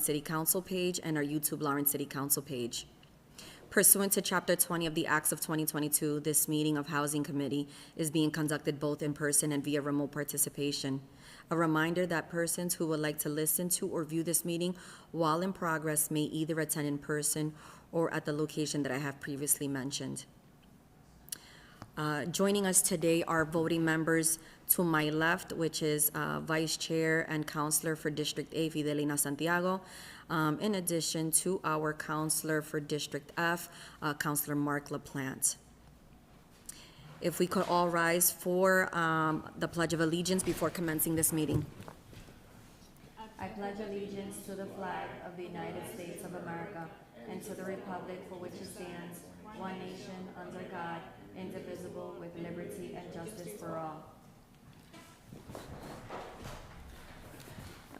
City Council page and our YouTube Lawrence City Council page. Pursuant to Chapter 20 of the Acts of 2022, this meeting of Housing Committee is being conducted both in person and via remote participation. A reminder that persons who would like to listen to or view this meeting while in progress may either attend in person or at the location that I have previously mentioned. Joining us today are voting members to my left, which is Vice Chair and Counselor for District A, Fidelina Santiago, in addition to our Counselor for District F, Counselor Mark LaPlante. If we could all rise for the Pledge of Allegiance before commencing this meeting. I pledge allegiance to the flag of the United States of America and to the republic for which it stands, one nation, under God, indivisible, with liberty and justice for all.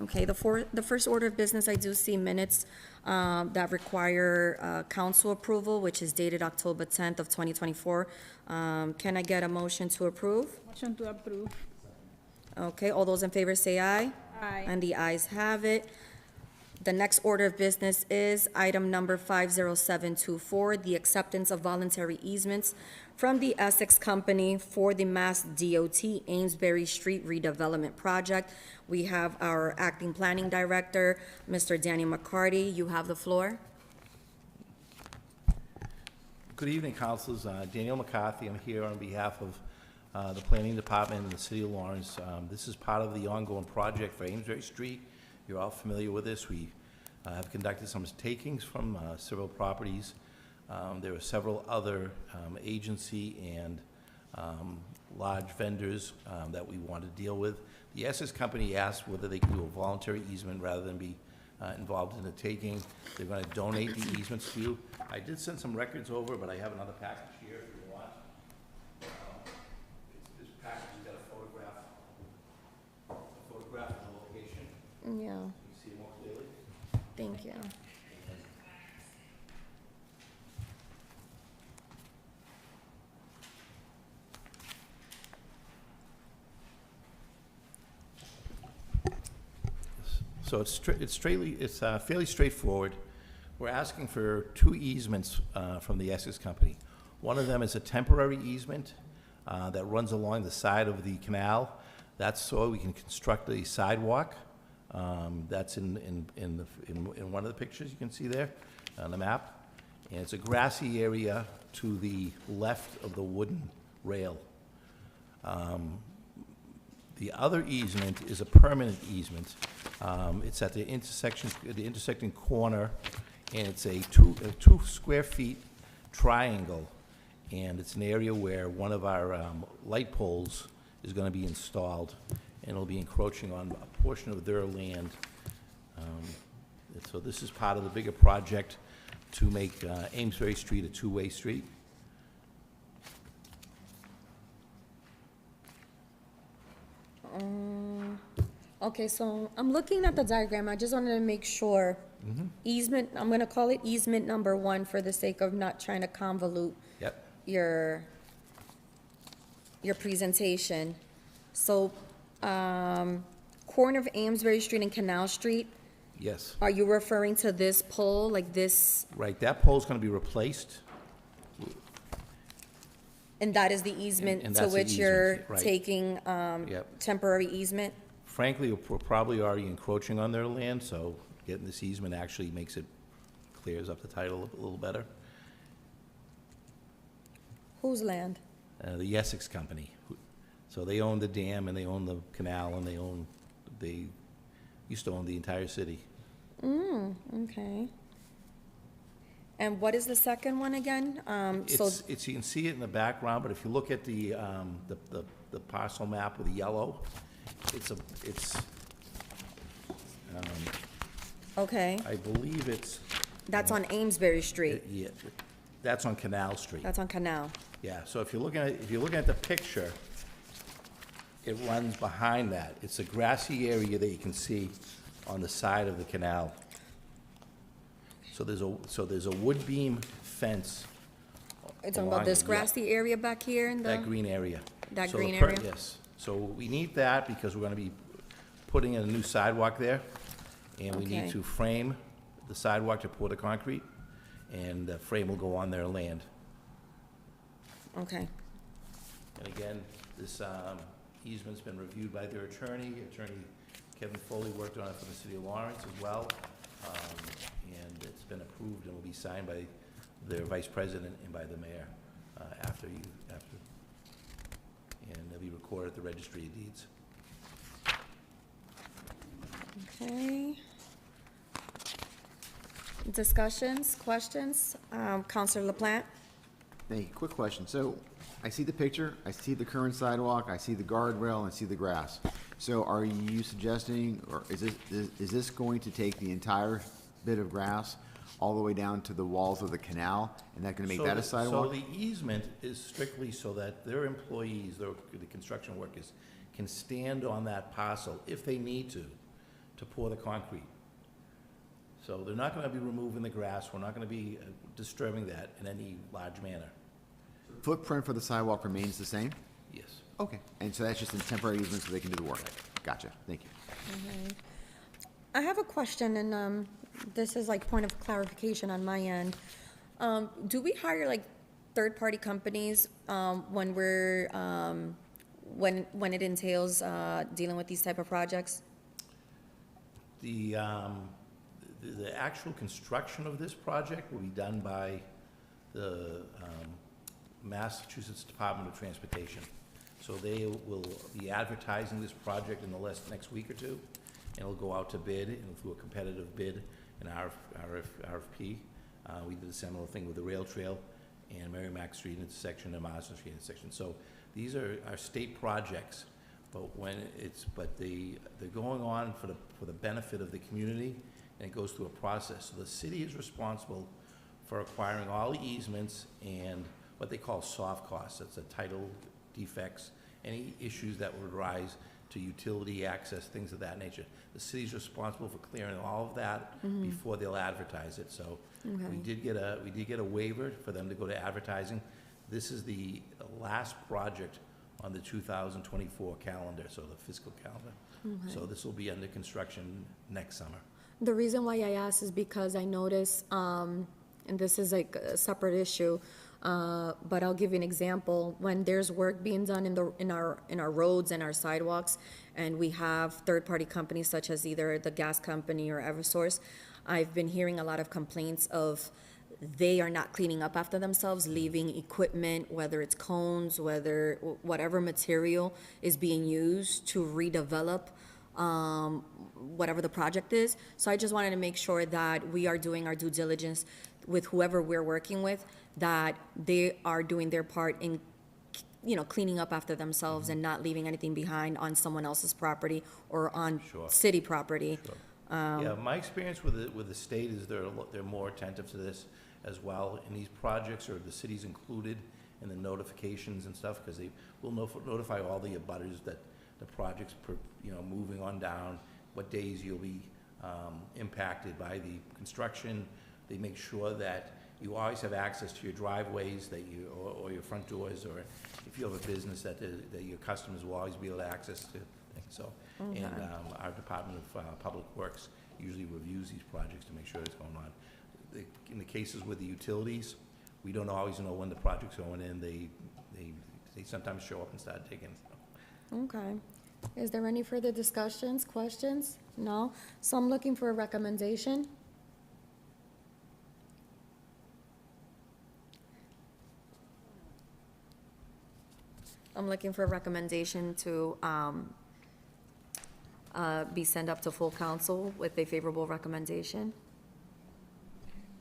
Okay, the first order of business, I do see minutes that require council approval, which is dated October 10th of 2024. Can I get a motion to approve? Motion to approve. Okay, all those in favor say aye. Aye. And the ayes have it. The next order of business is item number 50724, the acceptance of voluntary easements from the Essex Company for the Mass DOT Amesbury Street redevelopment project. We have our acting planning director, Mr. Danny McCarty. You have the floor. Good evening, councilors. Daniel McCarthy. I'm here on behalf of the Planning Department and the City of Lawrence. This is part of the ongoing project for Amesbury Street. You're all familiar with this. We have conducted some takings from several properties. There are several other agency and large vendors that we want to deal with. The Essex Company asked whether they could do a voluntary easement rather than be involved in the taking. They're going to donate the easements to you. I did send some records over, but I have another package here if you want. This package has got a photograph of the location. Yeah, You see it more clearly? thank you. So it's fairly straightforward. We're asking for two easements from the Essex Company. One of them is a temporary easement that runs along the side of the canal. That's so we can construct a sidewalk. That's in one of the pictures you can see there on the map. And it's a grassy area to the left of the wooden rail. The other easement is a permanent easement. It's at the intersecting corner, and it's a two square feet triangle. And it's an area where one of our light poles is going to be installed, and it'll be encroaching on a portion of their land. So this is part of the bigger project to make Amesbury Street a two-way street. Okay, so I'm looking at the diagram. I just wanted to make sure. Easement, I'm going to call it easement number 1 for the sake of not trying to convolute Yep. your presentation. So, corner of Amesbury Street and Canal Street, Yes. are you referring to this pole, like this, Right, that pole's going to be replaced. and that is the easement And to that's the which you're easement, right. taking Yep. temporary easement? Frankly, we're probably already encroaching on their land, so getting this easement actually makes it, clears up the title a little better. Whose land? The Essex Company. So they own the dam, and they own the canal, and they used to own the entire city. Okay. And what is the second one again? It's, you can see it in the background, but if you look at the parcel map with the yellow, it's, Okay, I believe it's, that's on Amesbury Street. yeah, that's on Canal Street. That's on Canal. Yeah, so if you're looking at the picture, it runs behind that. It's a grassy area that you can see on the side of the canal. So there's a wood beam fence. You're talking along about this it, yeah. grassy area back here in That the, green area. That So green the area? Yes. So we need that because we're gonna be putting in a new sidewalk there. And we need Okay. to frame the sidewalk to pour the concrete, and the frame will go on their land. Okay, And again, this easement's been reviewed by their attorney. Attorney Kevin Foley worked on it for the city of Lawrence as well. And it's been approved and will be signed by their vice president and by the mayor after, and they'll be recorded at the registry of deeds. okay. Discussions, questions? Counselor LaPlante? Thank you. Quick question. So I see the picture, I see the current sidewalk, I see the guardrail, and I see the grass. So are you suggesting, or is this going to take the entire bit of grass all the way down to the walls of the canal? And that gonna make that a sidewalk? So the easement is strictly so that their employees, the construction workers, can stand on that parcel if they need to pour the concrete. So they're not gonna be removing the grass, we're not gonna be disturbing that in any large manner. Footprint for the sidewalk remains the same? Yes. Okay. And so that's just a temporary easement so they can do the work? Gotcha. Thank you. I have a question, and this is like point of clarification on my end. Do we hire like third-party companies when we're, when it entails dealing with these type of projects? The actual construction of this project will be done by the Massachusetts Department of Transportation. So they will be advertising this project in the next week or two, and it'll go out to bid, and through a competitive bid and RFP. We did a similar thing with the rail trail and Merrimack Street intersection and Marsden Street intersection. So these are state projects, but they're going on for the benefit of the community, and it goes through a process. So the city is responsible for acquiring all the easements and what they call soft costs. That's the title defects, any issues that would arise to utility access, things of that nature. The city's responsible for clearing all of that before they'll advertise it. So we did get a waiver for them to go to advertising. This is the last project on the 2024 calendar, so the fiscal calendar. So this will be under construction next summer. The reason why I ask is because I notice, and this is like a separate issue, but I'll give you an example. When there's work being done in our roads and our sidewalks, and we have third-party companies such as either the gas company or Eversource, I've been hearing a lot of complaints of they are not cleaning up after themselves, leaving equipment, whether it's cones, whatever material is being used to redevelop whatever the project is. So I just wanted to make sure that we are doing our due diligence with whoever we're working with, that they are doing their part in, cleaning up after themselves and not leaving anything behind on someone else's property or on Sure. city property. Yeah, my experience with the state is they're more attentive to this as well. And these projects are, the city's included in the notifications and stuff, because they will notify all the abutters that the project's, moving on down, what days you'll be impacted by the construction. They make sure that you always have access to your driveways, or your front doors, or if you have a business, that your customers will always be able to access to things. So, and our Department of Public Works usually reviews these projects to make sure it's going on. In the cases with the utilities, we don't always know when the project's going in. They sometimes show up and start digging. Okay. Is there any further discussions, questions? No? So I'm looking for a recommendation. I'm looking for a recommendation to be sent up to full council with a favorable recommendation.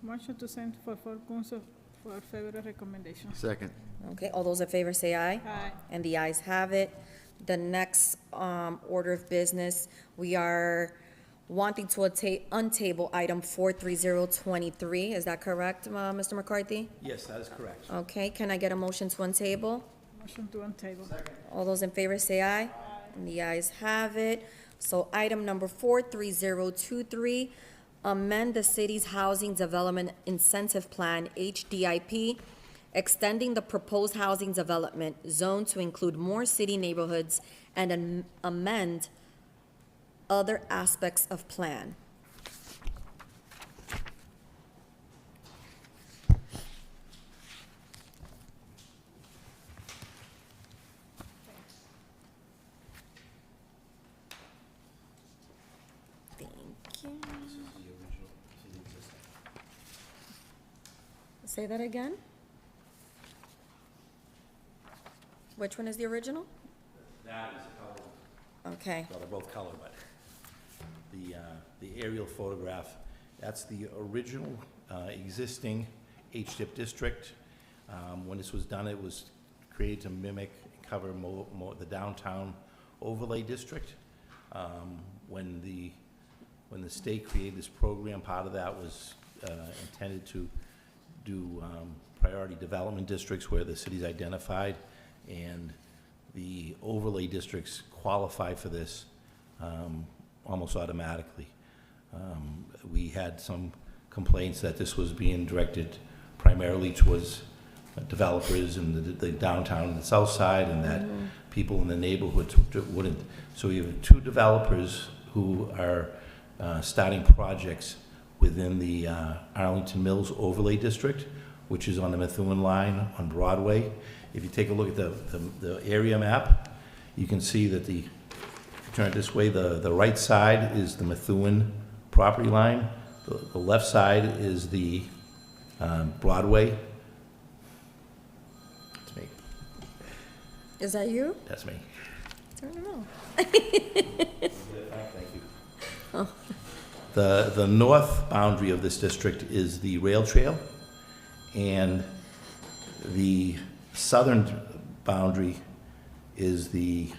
Motion to send for full council for favorable recommendation. Second. Okay, all those in favor say aye. Aye. And the ayes have it. The next order of business, we are wanting to untable item 43023. Is that correct, Mr. McCarthy? Yes, that is correct. Okay, can I get a motion to untable? Motion to untable. All those in favor say aye. And the ayes have it. So item number 43023, amend the city's Housing Development Incentive Plan, HDIP, extending the proposed housing development zone to include more city neighborhoods and amend other aspects of plan. Say that again? Which one is the original? That is a color. Okay, Well, they're both color, but the aerial photograph, that's the original existing HDIP district. When this was done, it was created to mimic and cover the downtown overlay district. When the state created this program, part of that was intended to do priority development districts where the city's identified, and the overlay districts qualify for this almost automatically. We had some complaints that this was being directed primarily towards developers in the downtown and the south side, and that people in the neighborhoods wouldn't. So we have two developers who are starting projects within the Arlington Mills Overlay District, which is on the Methuen line on Broadway. If you take a look at the area map, you can see that if you turn it this way, the right side is the Methuen property line. The left side is the Broadway. That's me. is that you? That's me. I don't know. Thank you. The north boundary of this district is the rail trail, and the southern boundary is the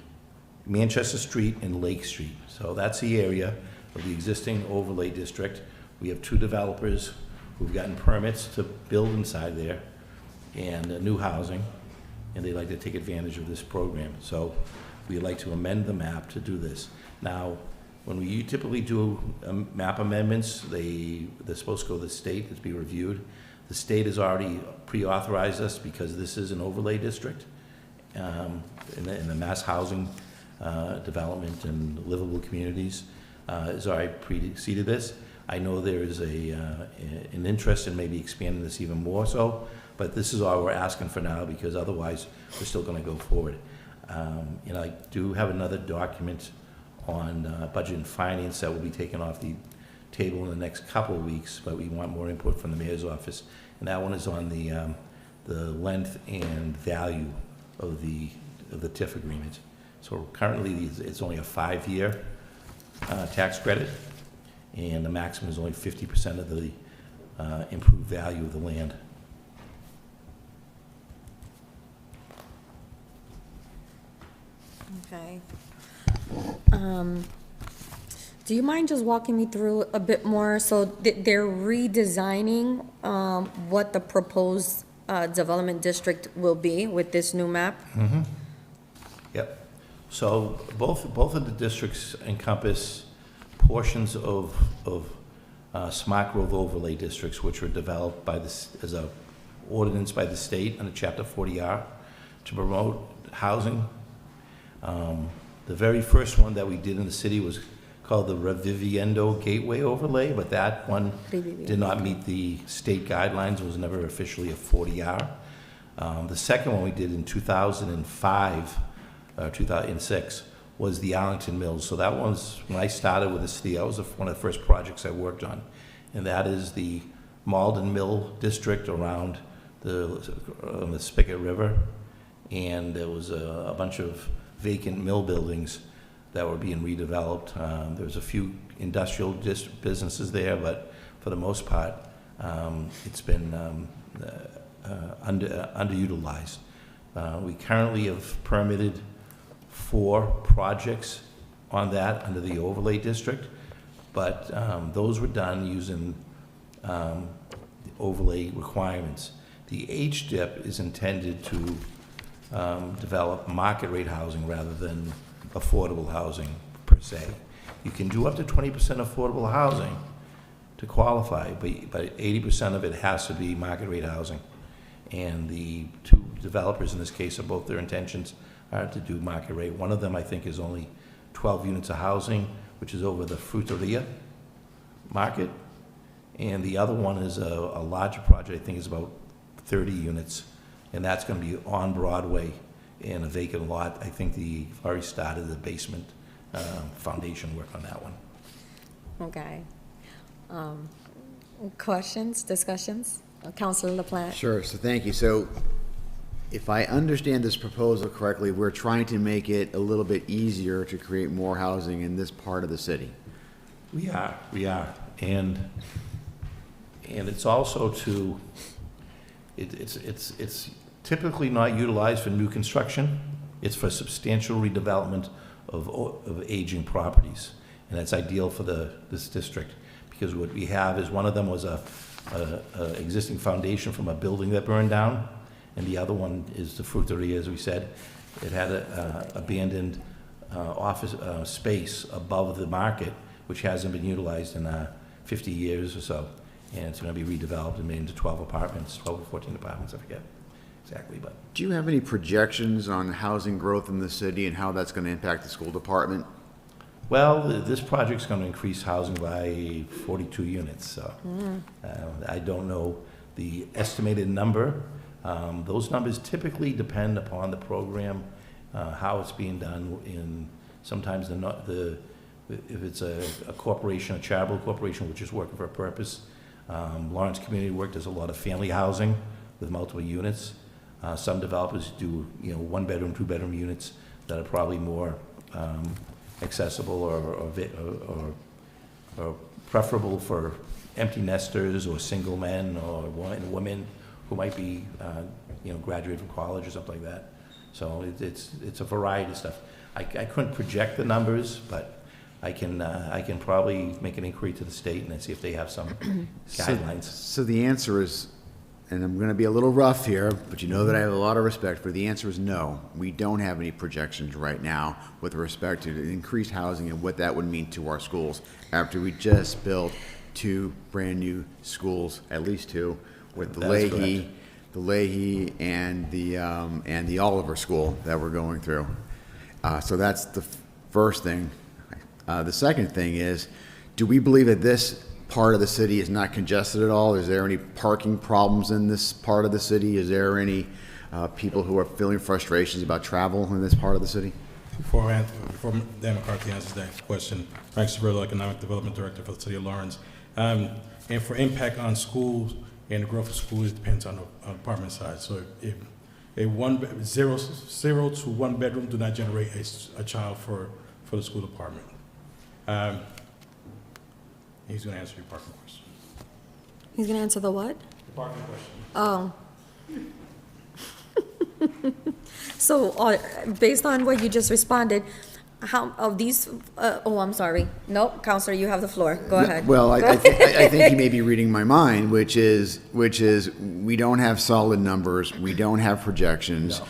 Manchester Street and Lake Street. So that's the area of the existing overlay district. We have two developers who've gotten permits to build inside there and new housing, and they'd like to take advantage of this program. So we'd like to amend the map to do this. Now, when we typically do map amendments, they're supposed to go to the state to be reviewed. The state has already pre-authorized us because this is an overlay district in the mass housing development and livable communities has already preceded this. I know there is an interest in maybe expanding this even more so, but this is all we're asking for now, because otherwise we're still going to go forward. I do have another document on budget and finance that will be taken off the table in the next couple of weeks, but we want more input from the mayor's office. And that one is on the length and value of the TIF agreement. So currently, it's only a 5-year tax credit, and the maximum is only 50% of the improved value of the land. Okay. Do you mind just walking me through a bit more? So they're redesigning what the proposed development district will be with this new map? Yep. So both of the districts encompass portions of smart growth overlay districts, which were developed by this as a ordinance by the state under Chapter 40R to promote housing. The very first one that we did in the city was called the Reviviendo Gateway Overlay, but that one did not meet the state guidelines. It was never officially a 40R. The second one we did in 2005, 2006, was the Arlington Mills. So that was, when I started with the city, that was one of the first projects I worked on. And that is the Malden Mill District around the Spigot River. And there was a bunch of vacant mill buildings that were being redeveloped. There was a few industrial businesses there, but for the most part, it's been underutilized. We currently have permitted 4 projects on that under the overlay district, but those were done using the overlay requirements. The HDIP is intended to develop market rate housing rather than affordable housing per se. You can do up to 20% affordable housing to qualify, but 80% of it has to be market rate housing. And the 2 developers in this case, both their intentions are to do market rate. One of them, I think, is only 12 units of housing, which is over the Fruteria market. And the other one is a larger project, I think is about 30 units. And that's going to be on Broadway in a vacant lot. I think they've already started the basement foundation work on that one. Okay. Questions, discussions? Counselor LaPlante? Sure, so thank you. So if I understand this proposal correctly, we're trying to make it a little bit easier to create more housing in this part of the city. We are, and it's also to, it's typically not utilized for new construction. It's for substantial redevelopment of aging properties, and that's ideal for this district, because what we have is, one of them was a existing foundation from a building that burned down, and the other one is the fruiteria, as we said. It had a abandoned office space above the market, which hasn't been utilized in 50 years or so, and it's gonna be redeveloped and made into 12 apartments, 12 or 14 apartments, I forget exactly, but. Do you have any projections on housing growth in the city and how that's gonna impact the school department? Well, this project's gonna increase housing by 42 units, so. I don't know the estimated number. Those numbers typically depend upon the program, how it's being done in, sometimes if it's a corporation, a charitable corporation, which is working for a purpose. Lawrence Community Work does a lot of family housing with multiple units. Some developers do, one-bedroom, two-bedroom units that are probably more accessible or preferable for empty nesters or single men or women who might be, graduated from college or something like that. So it's a variety of stuff. I couldn't project the numbers, but I can probably make an inquiry to the state and see if they have some guidelines. So the answer is, and I'm gonna be a little rough here, but you know that I have a lot of respect for, the answer is no. We don't have any projections right now with respect to the increased housing and what that would mean to our schools after we just built 2 brand-new schools, at least 2, with the That is Leahy and the Oliver School that we're going through. So that's the first thing. The second thing is, do we believe that this part of the city is not congested at all? Is there any parking problems in this part of the city? Is there any people who are feeling frustrations about travel in this part of the city? Before Dan McCarthy answers that question, Frank Cirillo, Economic Development Director for the City of Lawrence. And for impact on schools and the growth of schools, it depends on the apartment size. So if zero to one bedroom do not generate a child for the school department. He's going to answer your parking question. He's gonna answer the what? The parking question. Oh. So, based on what you just responded, how, of these, I'm sorry. Nope, Counselor, you have the floor. Go ahead. Well, I think he may be reading my mind, which is we don't have solid numbers, we don't have projections.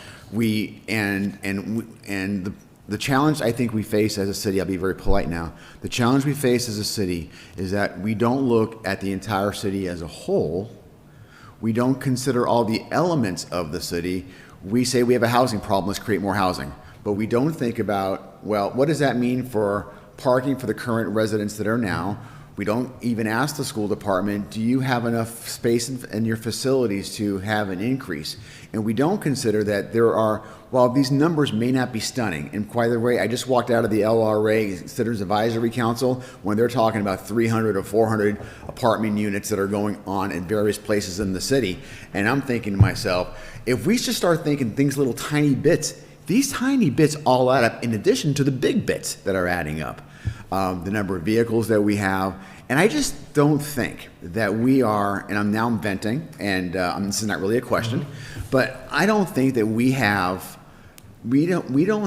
The challenge I think we face as a city, I'll be very polite now, the challenge we face as a city is that we don't look at the entire city as a whole. We don't consider all the elements of the city. We say we have a housing problem, let's create more housing. But we don't think about, well, what does that mean for parking for the current residents that are now? We don't even ask the school department, do you have enough space in your facilities to have an increase? And we don't consider that there are, while these numbers may not be stunning, and by the way, I just walked out of the LRA Citizens Advisory Council when they're talking about 300 or 400 apartment units that are going on in various places in the city. And I'm thinking to myself, if we just start thinking things little tiny bits, these tiny bits all add up in addition to the big bits that are adding up. The number of vehicles that we have. And I just don't think that we are, and I'm venting, and this is not really a question, but I don't think that we don't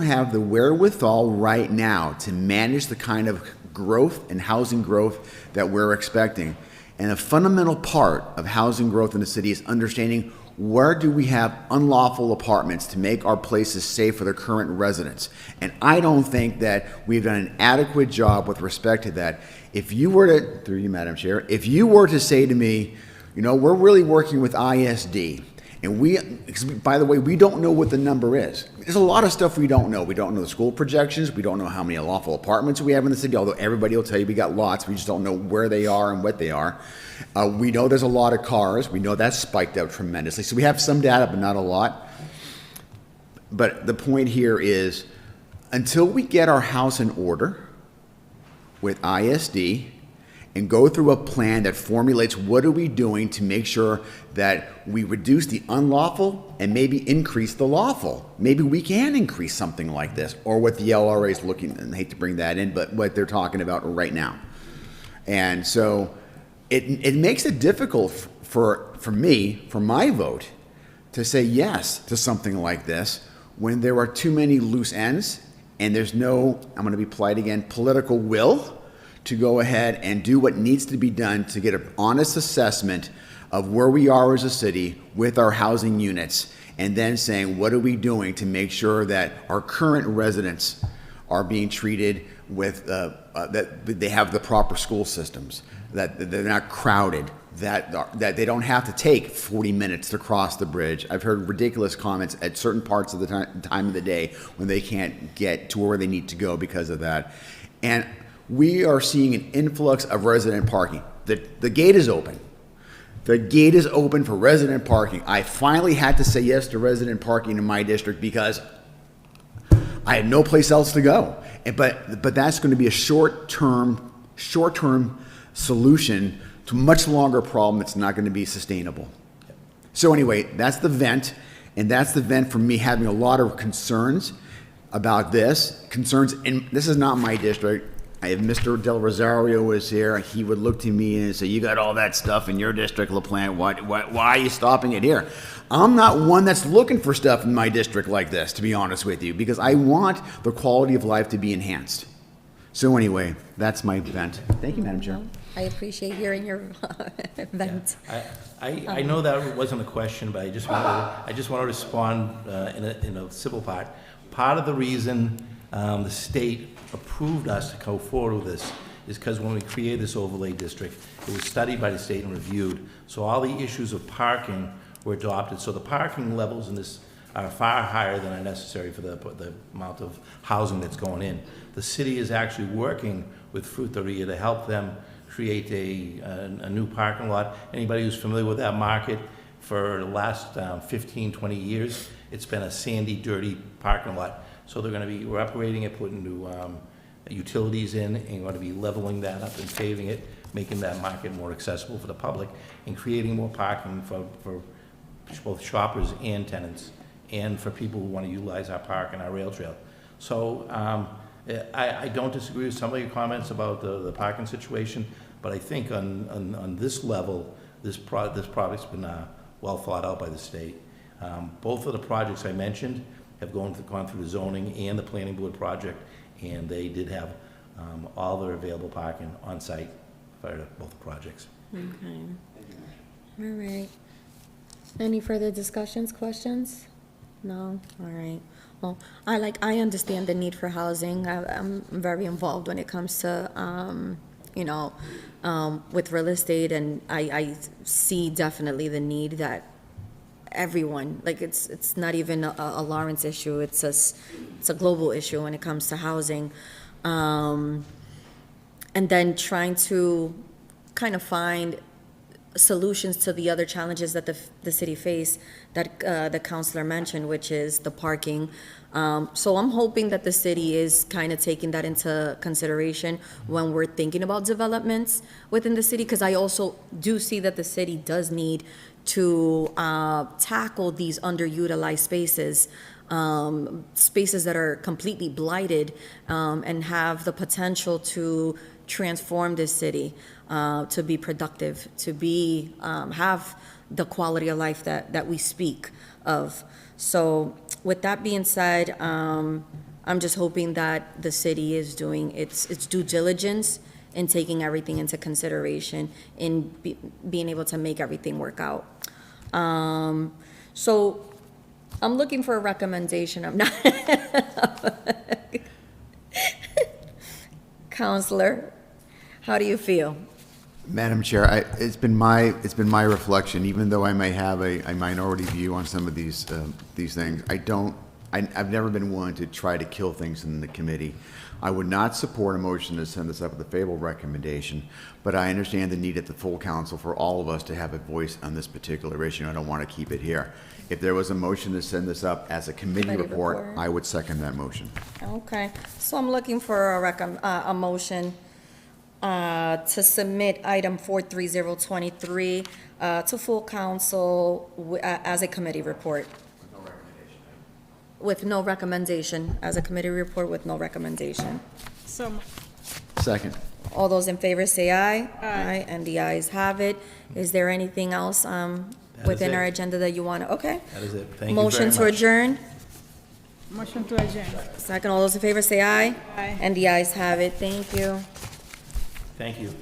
have the wherewithal right now to manage the kind of growth and housing growth that we're expecting. And a fundamental part of housing growth in the city is understanding where do we have unlawful apartments to make our places safe for the current residents. And I don't think that we've done an adequate job with respect to that. If you were to, through you, Madam Chair, if you were to say to me, we're really working with ISD, and by the way, we don't know what the number is. There's a lot of stuff we don't know. We don't know the school projections. We don't know how many unlawful apartments we have in the city, although everybody will tell you we got lots. We just don't know where they are and what they are. We know there's a lot of cars. We know that's spiked up tremendously. So we have some data, but not a lot. But the point here is, until we get our house in order with ISD and go through a plan that formulates what are we doing to make sure that we reduce the unlawful and maybe increase the lawful. Maybe we can increase something like this, or what the LRA is looking, and I hate to bring that in, but what they're talking about right now. And so it makes it difficult for me, for my vote, to say yes to something like this when there are too many loose ends and there's no, I'm gonna be polite again, political will to go ahead and do what needs to be done to get an honest assessment of where we are as a city with our housing units, and then saying, what are we doing to make sure that our current residents are being treated with, that they have the proper school systems, that they're not crowded, that they don't have to take 40 minutes to cross the bridge. I've heard ridiculous comments at certain parts of the time of the day when they can't get to where they need to go because of that. And we are seeing an influx of resident parking. The gate is open. The gate is open for resident parking. I finally had to say yes to resident parking in my district because I had no place else to go. But that's going to be a short-term solution to a much longer problem that's not going to be sustainable. So anyway, that's the vent, and that's the vent for me having a lot of concerns about this. Concerns, and this is not my district. If Mr. Del Rosario was here, he would look to me and say, you got all that stuff in your district, LaPlante, why are you stopping it here? I'm not one that's looking for stuff in my district like this, to be honest with you, because I want the quality of life to be enhanced. So anyway, that's my vent. Thank you, Madam Chair. I appreciate hearing your vent. I know that wasn't a question, but I just want to respond in a civil part. Part of the reason the state approved us to go forward with this is because when we created this overlay district, it was studied by the state and reviewed. So all the issues of parking were adopted. So the parking levels in this are far higher than are necessary for the amount of housing that's going in. The city is actually working with Fruteria to help them create a new parking lot. Anybody who's familiar with that market, for the last 15, 20 years, it's been a sandy, dirty parking lot. So we're upgrading it, putting new utilities in, and we're going to be leveling that up and paving it, making that market more accessible for the public, and creating more parking for both shoppers and tenants, and for people who want to utilize our park and our rail trail. So I don't disagree with some of your comments about the parking situation, but I think on this level, this project's been well thought out by the state. Both of the projects I mentioned have gone through the zoning and the planning board project, and they did have all their available parking on site for both projects. Okay. All right. Any further discussions, questions? No? All right. Well, I understand the need for housing. I'm very involved when it comes to, with real estate, and I see definitely the need that everyone, like it's not even a Lawrence issue, it's a global issue when it comes to housing. And then trying to kind of find solutions to the other challenges that the city face that the councilor mentioned, which is the parking. So I'm hoping that the city is kind of taking that into consideration when we're thinking about developments within the city, because I also do see that the city does need to tackle these underutilized spaces, spaces that are completely blighted, and have the potential to transform this city, to be productive, to be have the quality of life that we speak of. So with that being said, I'm just hoping that the city is doing its due diligence in taking everything into consideration, in being able to make everything work out. So I'm looking for a recommendation. I'm not Counselor, how do you feel? Madam Chair, it's been my reflection, even though I may have a minority view on some of these things, I've never been one to try to kill things in the committee. I would not support a motion to send this up with a favorable recommendation, but I understand the need at the full council for all of us to have a voice on this particular issue. I don't want to keep it here. If there was a motion to send this up as a committee report, I would second that motion. Okay, so I'm looking for a motion to submit item 43023 to full council as a committee report. With no recommendation, as a committee report with no recommendation. So, Second. All those in favor say aye. Aye. And the ayes have it. Is there anything else within it. our agenda that you want to, okay? That is it. Thank you very much. Motion to adjourn. motion to adjourn. Second, all those in favor say aye. Aye. And the ayes have it. Thank you. Thank you.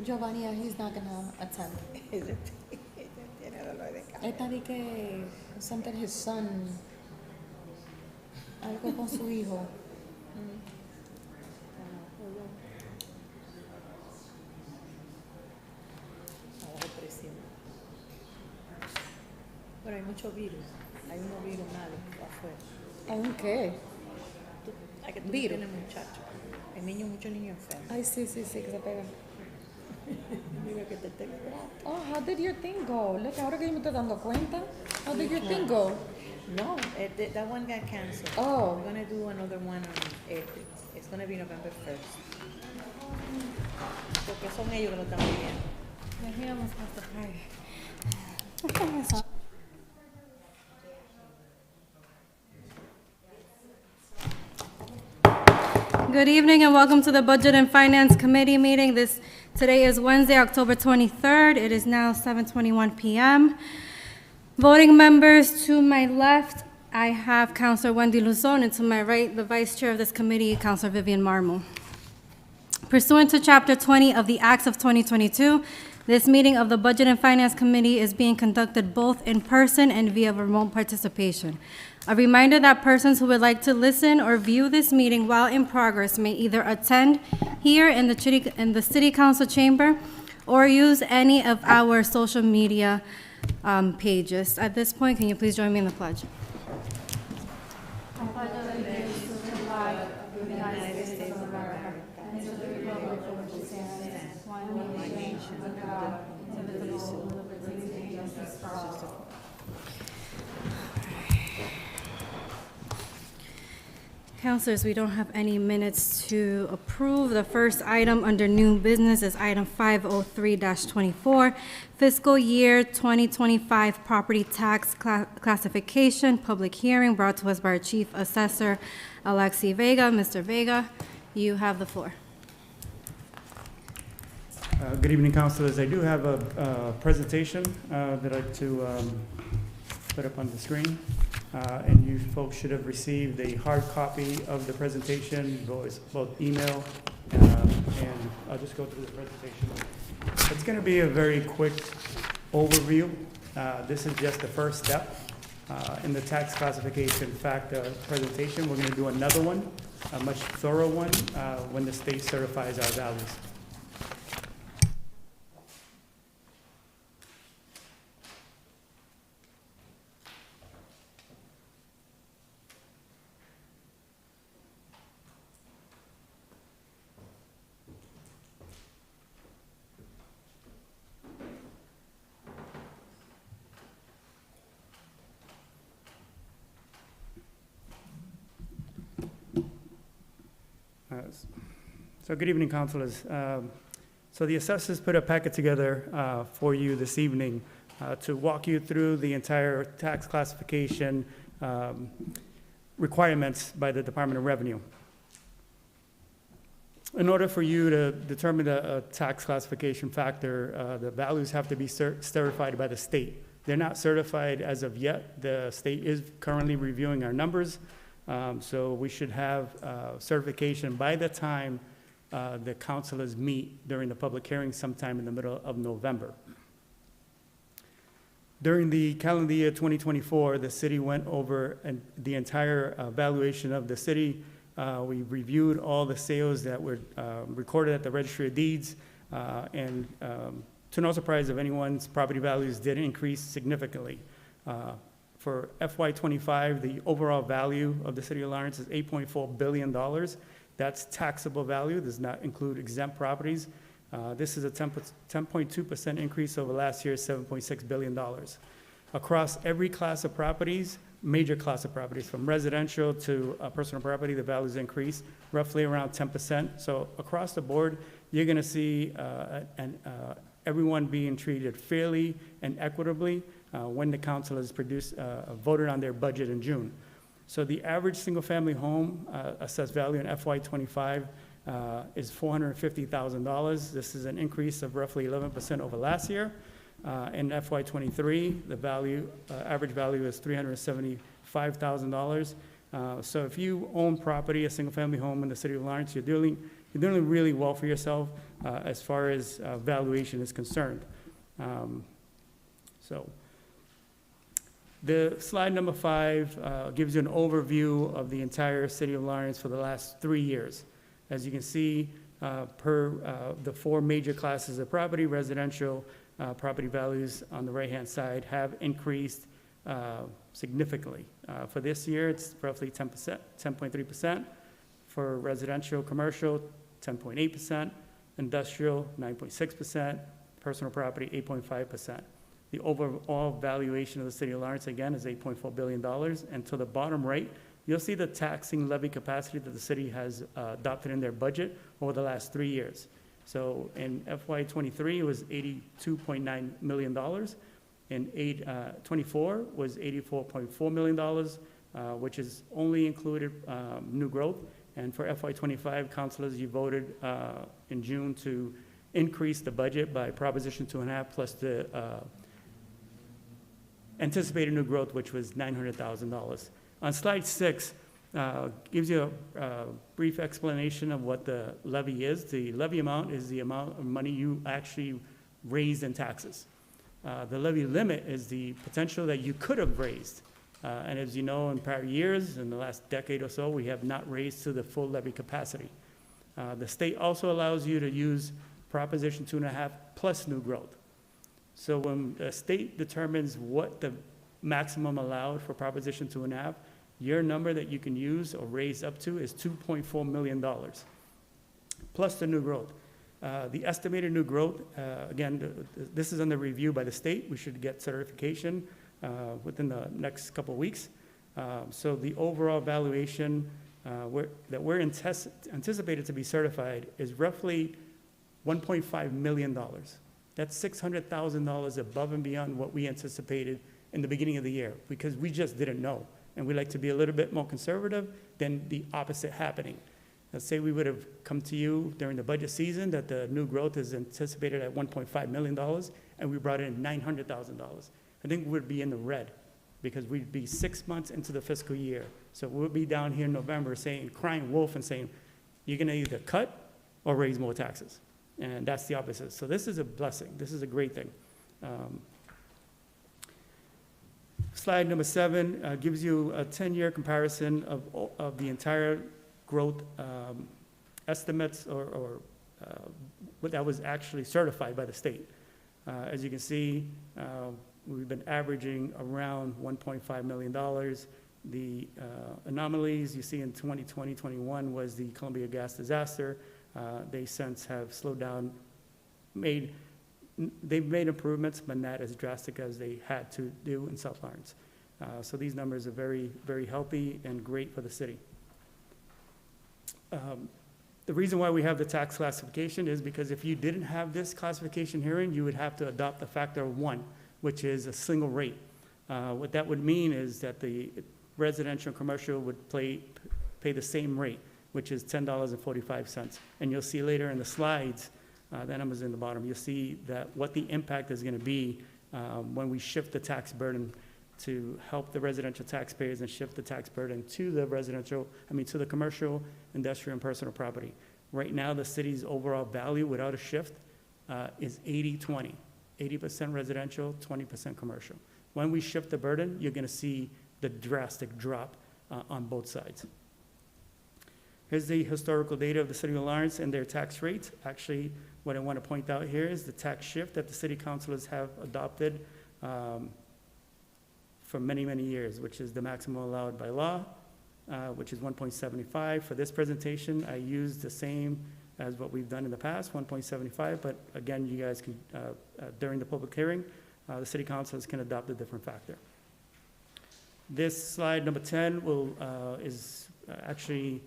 Giovanni, he's not gonna attend. Esta di que something his son, algo con su hijo. Pero hay mucho virus, hay unos virus malos afuera. ¿Aún qué? Hay que tú Virus. tienes muchachos. Hay muchos niños enfermos. Ay, sí, que se pegan. Mira que te tengo. Oh, how did your thing go? Look, ahora que yo me estoy dando cuenta. How did your thing go? No, that one got canceled. Oh. We're gonna do another one on April. It's gonna be November 1st. Porque son ellos que lo están viviendo. Good evening and welcome to the Budget and Finance Committee meeting. Today is Wednesday, October 23rd. It is now 7:21 p.m. Voting members, to my left, I have Councilor Wendy Luzon, and to my right, the Vice Chair of this committee, Councilor Vivian Marmol. Pursuant to Chapter 20 of the Acts of 2022, this meeting of the Budget and Finance Committee is being conducted both in person and via remote participation. A reminder that persons who would like to listen or view this meeting while in progress may either attend here in the City Council chamber or use any of our social media pages. At this point, can you please join me in the pledge? Councilors, we don't have any minutes to approve. The first item under new business is item 503-24, fiscal year 2025 property tax classification, public hearing brought to us by our Chief Assessor, Alexi Vega. Mr. Vega, you have the floor. Good evening, councilors. I do have a presentation that I'd like to put up on the screen. And you folks should have received a hard copy of the presentation, both email, and I'll just go through the presentation. It's going to be a very quick overview. This is just the first step in the tax classification factor presentation. We're going to do another one, a much thorough one, when the state certifies our values. So good evening, councilors. So the assessors put a packet together for you this evening to walk you through the entire tax classification requirements by the Department of Revenue. In order for you to determine the tax classification factor, the values have to be certified by the state. They're not certified as of yet. The state is currently reviewing our numbers. So we should have certification by the time the councilors meet during the public hearing sometime in the middle of November. During the calendar year 2024, the city went over the entire valuation of the city. We reviewed all the sales that were recorded at the Registry of Deeds, and to no surprise of anyone's, property values did increase significantly. For FY25, the overall value of the city of Lawrence is $8.4 billion. That's taxable value, does not include exempt properties. This is a 10.2% increase over last year's $7.6 billion. Across every class of properties, major class of properties, from residential to personal property, the values increase roughly around 10%. So across the board, you're gonna see everyone being treated fairly and equitably when the council has voted on their budget in June. So the average single-family home assessed value in FY25 is $450,000. This is an increase of roughly 11% over last year. In FY23, the average value is $375,000. So if you own property, a single-family home in the city of Lawrence, you're you're doing really well for yourself as far as valuation is concerned. So the slide number 5 gives you an overview of the entire city of Lawrence for the last 3 years. As you can see, per the 4 major classes of property, residential property values on the right-hand side have increased significantly. For this year, it's roughly 10%, 10.3%. For residential, commercial, 10.8%. Industrial, 9.6%. Personal property, 8.5%. The overall valuation of the city of Lawrence, again, is $8.4 billion. And to the bottom right, you'll see the taxing levy capacity that the city has adopted in their budget over the last 3 years. So in FY '23, it was $82.9 million. In 24 was $84.4 million, which is only included new growth. And for FY '25, councilors, you voted in June to increase the budget by Proposition 2.5 plus the anticipated new growth, which was $900,000. On slide 6, gives you a brief explanation of what the levy is. The levy amount is the amount of money you actually raised in taxes. The levy limit is the potential that you could have raised. And as you know, in prior years, in the last decade or so, we have not raised to the full levy capacity. The state also allows you to use Proposition 2.5 plus new growth. So when the state determines what the maximum allowed for Proposition 2.5, your number that you can use or raise up to is $2.4 million, plus the new growth. The estimated new growth, again, this is under review by the state. We should get certification within the next couple of weeks. So the overall valuation that we're anticipated to be certified is roughly $1.5 million. That's $600,000 above and beyond what we anticipated in the beginning of the year, because we just didn't know. And we like to be a little bit more conservative than the opposite happening. Let's say we would have come to you during the budget season that the new growth is anticipated at $1.5 million, and we brought in $900,000. I think we'd be in the red, because we'd be 6 months into the fiscal year. So we'll be down here in November saying, crying wolf and saying, you're gonna either cut or raise more taxes. And that's the opposite. So this is a blessing. This is a great thing. Slide number 7 gives you a 10-year comparison of the entire growth estimates or what that was actually certified by the state. As you can see, we've been averaging around $1.5 million. The anomalies you see in 2020-21 was the Columbia gas disaster. They since have slowed down, they've made improvements, but not as drastic as they had to do in South Lawrence. So these numbers are very, very healthy and great for the city. The reason why we have the tax classification is because if you didn't have this classification hearing, you would have to adopt a factor of 1, which is a single rate. What that would mean is that the residential and commercial would pay the same rate, which is $10.45. And you'll see later in the slides, that number's in the bottom, you'll see that what the impact is gonna be when we shift the tax burden to help the residential taxpayers and shift the tax burden to the commercial, industrial, and personal property. Right now, the city's overall value without a shift is 80-20, 80% residential, 20% commercial. When we shift the burden, you're gonna see the drastic drop on both sides. Here's the historical data of the city of Lawrence and their tax rates. Actually, what I want to point out here is the tax shift that the city councilors have adopted for many, many years, which is the maximum allowed by law, which is 1.75. For this presentation, I used the same as what we've done in the past, 1.75, but again, you guys can, during the public hearing, the city councilors can adopt a different factor. This slide, number 10, is actually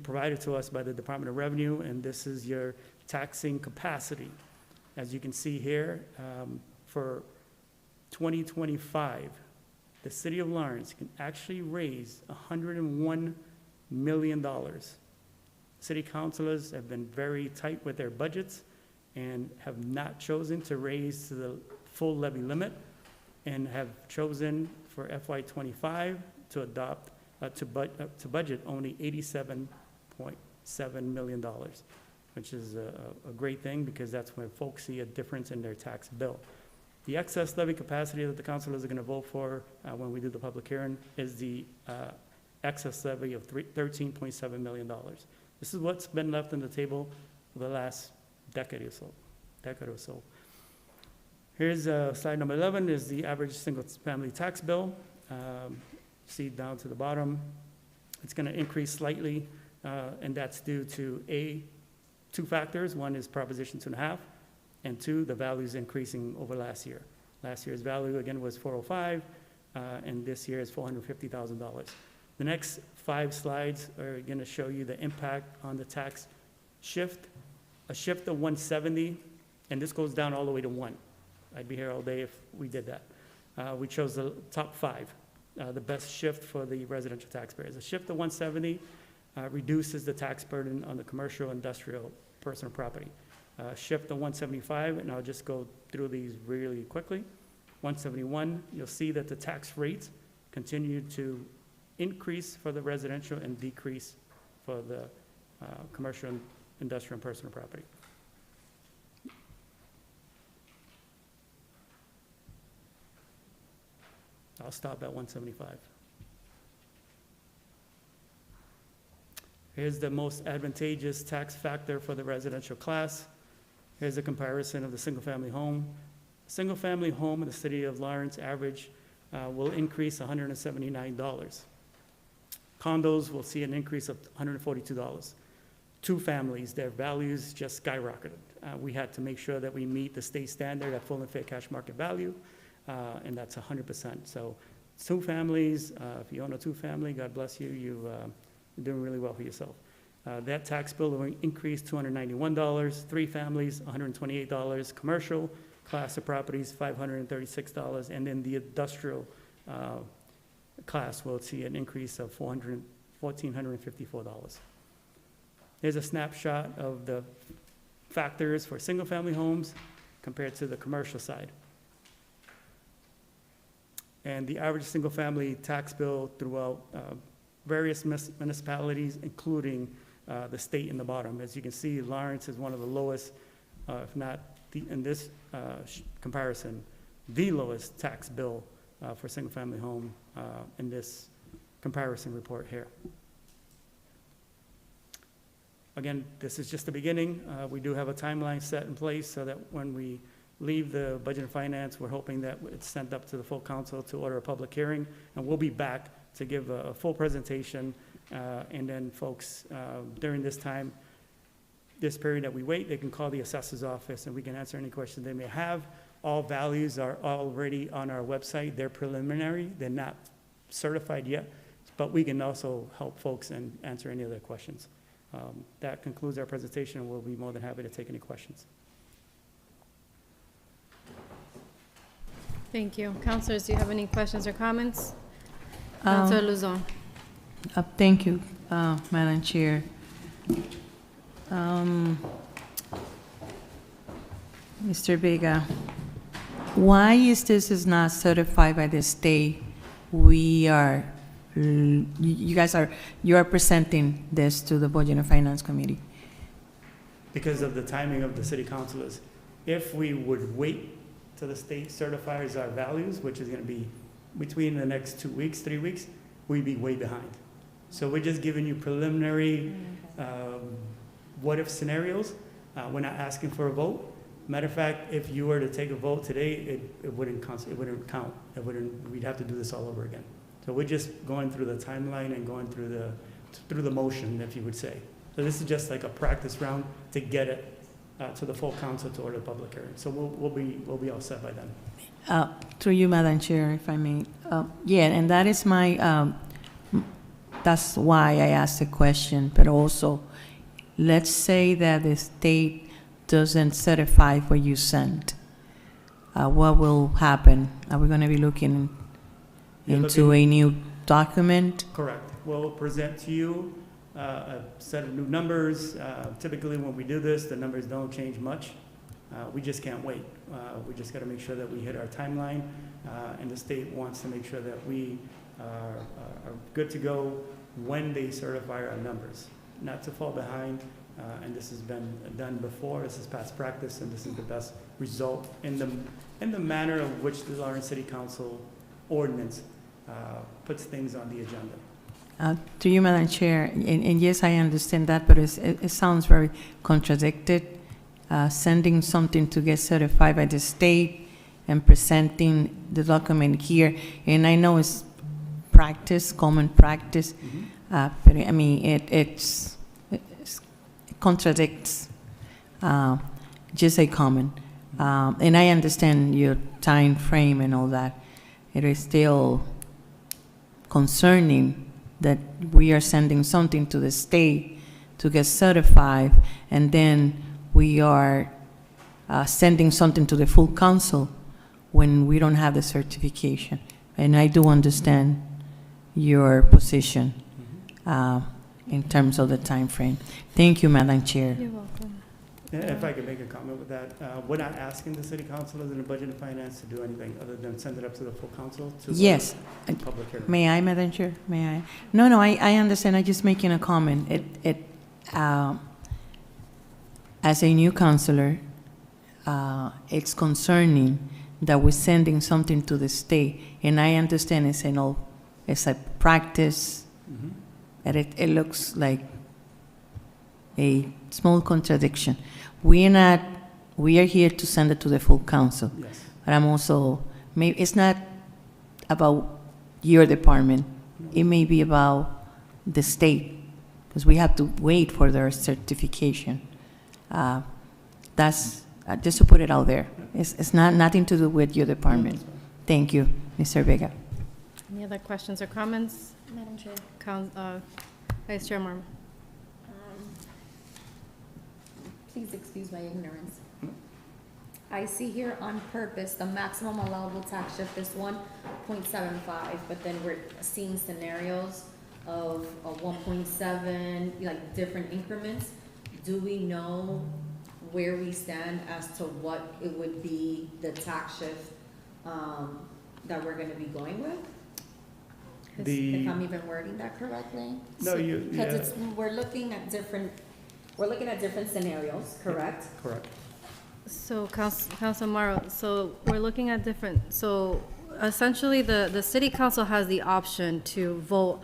provided to us by the Department of Revenue, and this is your taxing capacity. As you can see here, for 2025, the city of Lawrence can actually raise $101 million. City councilors have been very tight with their budgets and have not chosen to raise to the full levy limit, and have chosen for FY '25 to adopt to budget only million, which is a great thing because that's when folks see a difference in their tax bill. The excess levy capacity that the councilors are going to vote for when we do the public hearing is the excess levy of $13.7 million. This is what's been left on the table for the last decade or so. Here's slide number 11 is the average single-family tax bill. See down to the bottom, it's going to increase slightly, and that's due to two factors. One is Proposition 2.5, and two, the value's increasing over last year. Last year's value, again, was $405, and this year is $450,000. The next 5 slides are going to show you the impact on the tax shift. A shift of 170, and this goes down all the way to 1. I'd be here all day if we did that. We chose the top 5, the best shift for the residential taxpayers. A shift of 170 reduces the tax burden on the commercial, industrial, personal property. Shift to 175, and I'll just go through these really quickly. 171, you'll see that the tax rates continue to increase for the residential and decrease for the commercial, industrial, and personal property. I'll stop at 175. Here's the most advantageous tax factor for the residential class. Here's a comparison of the single-family home. Single-family home in the city of Lawrence average will increase $179. Condos will see an increase of $142. 2 families, their values just skyrocketed. We had to make sure that we meet the state standard at full and fair cash market value, and that's 100%. So 2 families, if you own a 2-family, God bless you, you're doing really well for yourself. That tax bill will increase $291, 3 families, $128, commercial class of properties, $536, and then the industrial class will see an increase of $1,454. Here's a snapshot of the factors for single-family homes compared to the commercial side. And the average single-family tax bill throughout various municipalities, including the state in the bottom. As you can see, Lawrence is one of the lowest, if not in this comparison, the lowest tax bill for single-family home in this comparison report here. Again, this is just the beginning. We do have a timeline set in place so that when we leave the Budget and Finance, we're hoping that it's sent up to the full council to order a public hearing, and we'll be back to give a full presentation, and then folks, during this time, this period that we wait, they can call the assessor's office and we can answer any questions they may have. All values are already on our website. They're preliminary. They're not certified yet, but we can also help folks and answer any other questions. That concludes our presentation, and we'll be more than happy to take any questions. Thank you. Councilors, do you have any questions or comments? Councilor Luzon. Thank you, Madam Chair. Mr. Vega, why is this is not certified by the state? You are presenting this to the Budget and Finance Committee. Because of the timing of the city councilors. If we would wait till the state certifies our values, which is going to be between the next 2 weeks, 3 weeks, we'd be way behind. So we're just giving you preliminary what-if scenarios. We're not asking for a vote. Matter of fact, if you were to take a vote today, it wouldn't count. We'd have to do this all over again. So we're just going through the timeline and going through the motion, if you would say. So this is just like a practice round to get it to the full council to order the public hearing. So we'll be all set by then. Through you, Madam Chair, if I may. Yeah, and that is that's why I asked the question, but also, let's say that the state doesn't certify what you sent. What will happen? Are we going to be looking into a new document? Correct. We'll present to you a set of new numbers. Typically, when we do this, the numbers don't change much. We just can't wait. We just got to make sure that we hit our timeline, and the state wants to make sure that we are good to go when they certify our numbers. not to fall behind, and this has been done before, this is past practice, and this is the best result in the manner of which the Lawrence City Council ordinance puts things on the agenda. To you, Madam Chair, and yes, I understand that, but it sounds very contradicted, sending something to get certified by the state and presenting the document here, and I know it's practice, common practice, but I mean, it contradicts just a comment. And I understand your time frame and all that. It is still concerning that we are sending something to the state to get certified, and then we are sending something to the full council when we don't have the certification. And I do understand your position in terms of the time frame. Thank you, Madam Chair. You're welcome. If I could make a comment with that, we're not asking the city council in the budget and finance to do anything other than send it up to the full council to. Yes. Public hearing. May I, Madam Chair? May I? No, I understand. I'm just making a comment. As a new councilor, it's concerning that we're sending something to the state, and I understand it's a practice, and it looks like a small contradiction. We are here to send it to the full council. Yes. But I'm also, maybe it's not about your department. It may be about the state, because we have to wait for their certification. That's, just to put it out there. It's nothing to do with your department. Thank you, Mr. Vega. Any other questions or comments? Madam Chair. Vice Chair Marma. Please excuse my ignorance. I see here on purpose, the maximum allowable tax shift is 1.75, but then we're seeing scenarios of a 1.7, like different increments. Do we know where we stand as to what it would be, the tax shift that we're gonna be going with? If I'm even wording that correctly? No, Because we're looking at different scenarios, correct? Correct. So, Council Morrow, so we're looking at so essentially, the city council has the option to vote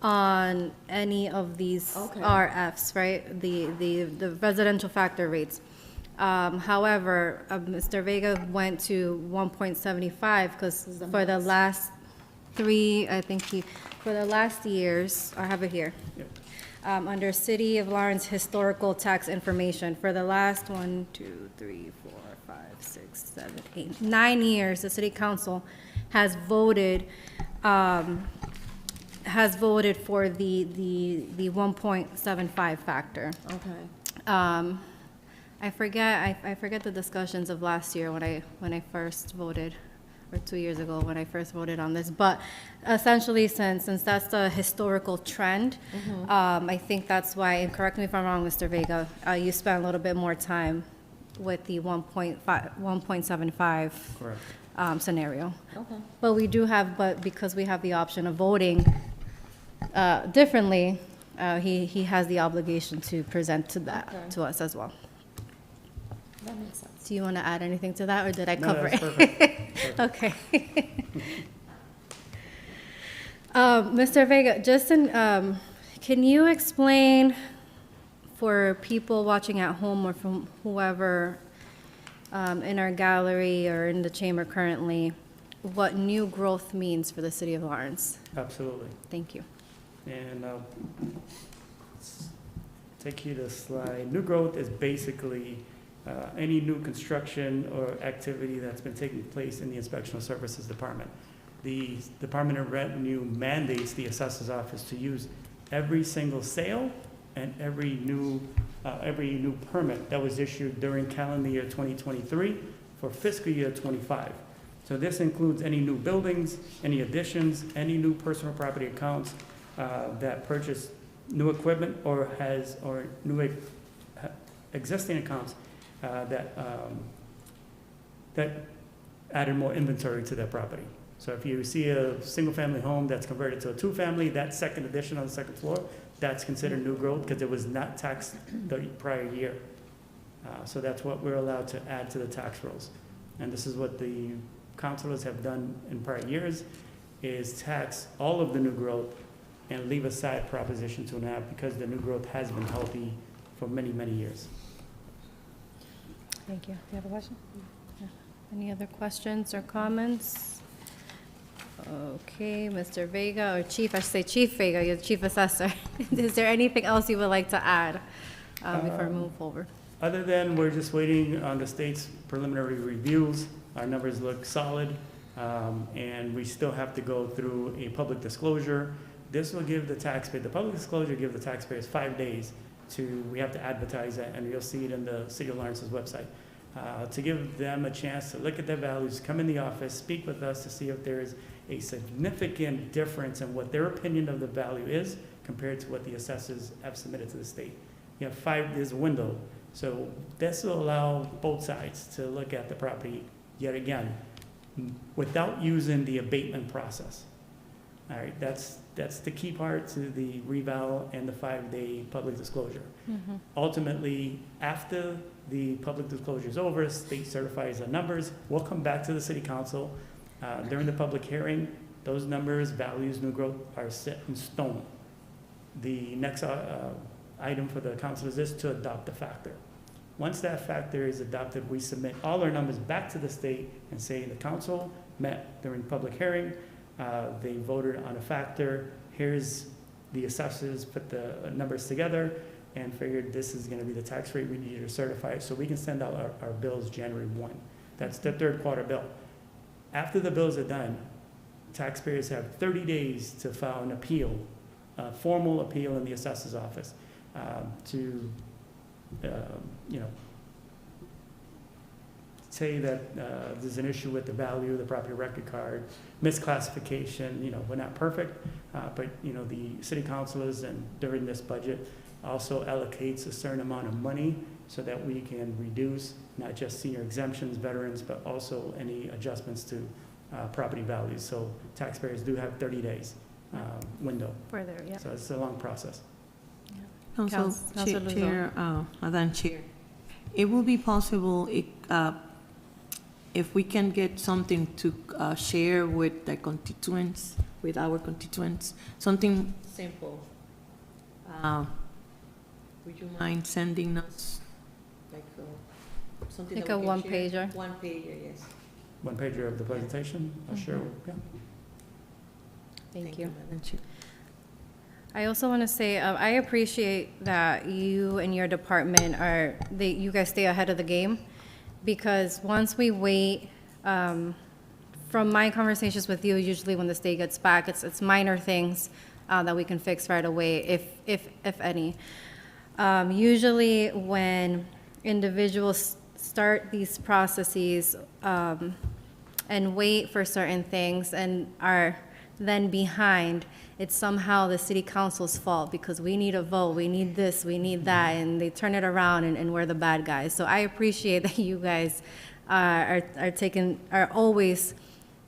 on any of these Okay. RFs, right? The residential factor rates. However, Mr. Vega went to 1.75, because for the last for the last years, I have it here. Yep. Under City of Lawrence Historical Tax Information, for the last 9 years, the city council has voted for the 1.75 factor. Okay. I forget the discussions of last year when I first voted, or 2 years ago when I first voted on this. But essentially, since that's the historical trend, I think that's why, and correct me if I'm wrong, Mr. Vega, you spent a little bit more time with the 1.75 Correct. scenario. Okay. But because we have the option of voting differently, he has the obligation to present to us as well. That makes sense. Do you want to add anything to that, or did I No, cover that's it? perfect. Okay. Mr. Vega, can you explain for people watching at home or from whoever in our gallery or in the chamber currently, what new growth means for the city of Lawrence? Absolutely. Thank you. And take you to slide. New growth is basically any new construction or activity that's been taking place in the Inspectional Services Department. The Department of Revenue mandates the assessor's office to use every single sale and every new permit that was issued during calendar year 2023 for fiscal year 25. So this includes any new buildings, any additions, any new personal property accounts that purchase new equipment or new existing accounts that added more inventory to their property. So if you see a single-family home that's converted to a two-family, that second addition on the second floor, that's considered new growth because it was not taxed the prior year. So that's what we're allowed to add to the tax rolls. And this is what the councilors have done in prior years, is tax all of the new growth and leave aside Proposition 2.5 because the new growth has been healthy for many, many years. Thank you. Do you have a question? Yeah. Any other questions or comments? Okay, Mr. Vega, or Chief, I should say Chief Vega, you're the Chief Assessor. Is there anything else you would like to add before we move forward? Other than we're just waiting on the state's preliminary reviews, our numbers look solid, and we still have to go through a public disclosure. This will give the taxpayer, the public disclosure give the taxpayers 5 days we have to advertise that, and you'll see it in the City of Lawrence's website, to give them a chance to look at their values, come in the office, speak with us to see if there is a significant difference in what their opinion of the value is compared to what the assessors have submitted to the state. You have there's a window. So this will allow both sides to look at the property yet again, without using the abatement process. All right, that's the key part to the reval and the 5-day public disclosure. Mm-hmm. Ultimately, after the public disclosure is over, state certifies the numbers, we'll come back to the city council. During the public hearing, those numbers, values, new growth are set in stone. The next item for the council is this, to adopt the factor. Once that factor is adopted, we submit all our numbers back to the state and say the council met during the public hearing, they voted on a factor, here's the assessors put the numbers together and figured this is gonna be the tax rate we need to certify it, so we can send out our bills January 1. That's the third quarter bill. After the bills are done, taxpayers have 30 days to file an appeal, a formal appeal in the assessor's office, to say that there's an issue with the value of the property record card, misclassification, we're not perfect, but the city councilors and during this budget also allocates a certain amount of money so that we can reduce not just senior exemptions, veterans, but also any adjustments to property values. So taxpayers do have 30 days window. Further, yeah. So it's a long process. Council Councilor Luzon. Chair, Madam Chair, it will be possible if we can get something to share with the constituents, with our constituents, something simple. Would you mind sending us like something Like that a we can share? one-pager? One pager, yes. One pager of the presentation, sure, yeah. Thank you. Madam Chair. I also want to say, I appreciate that you and your department you guys stay ahead of the game, because once we wait, from my conversations with you, usually when the state gets back, it's minor things that we can fix right away, if any. Usually when individuals start these processes and wait for certain things and are then behind, it's somehow the city council's fault because we need a vote, we need this, we need that, and they turn it around and we're the bad guys. So I appreciate that you guys are always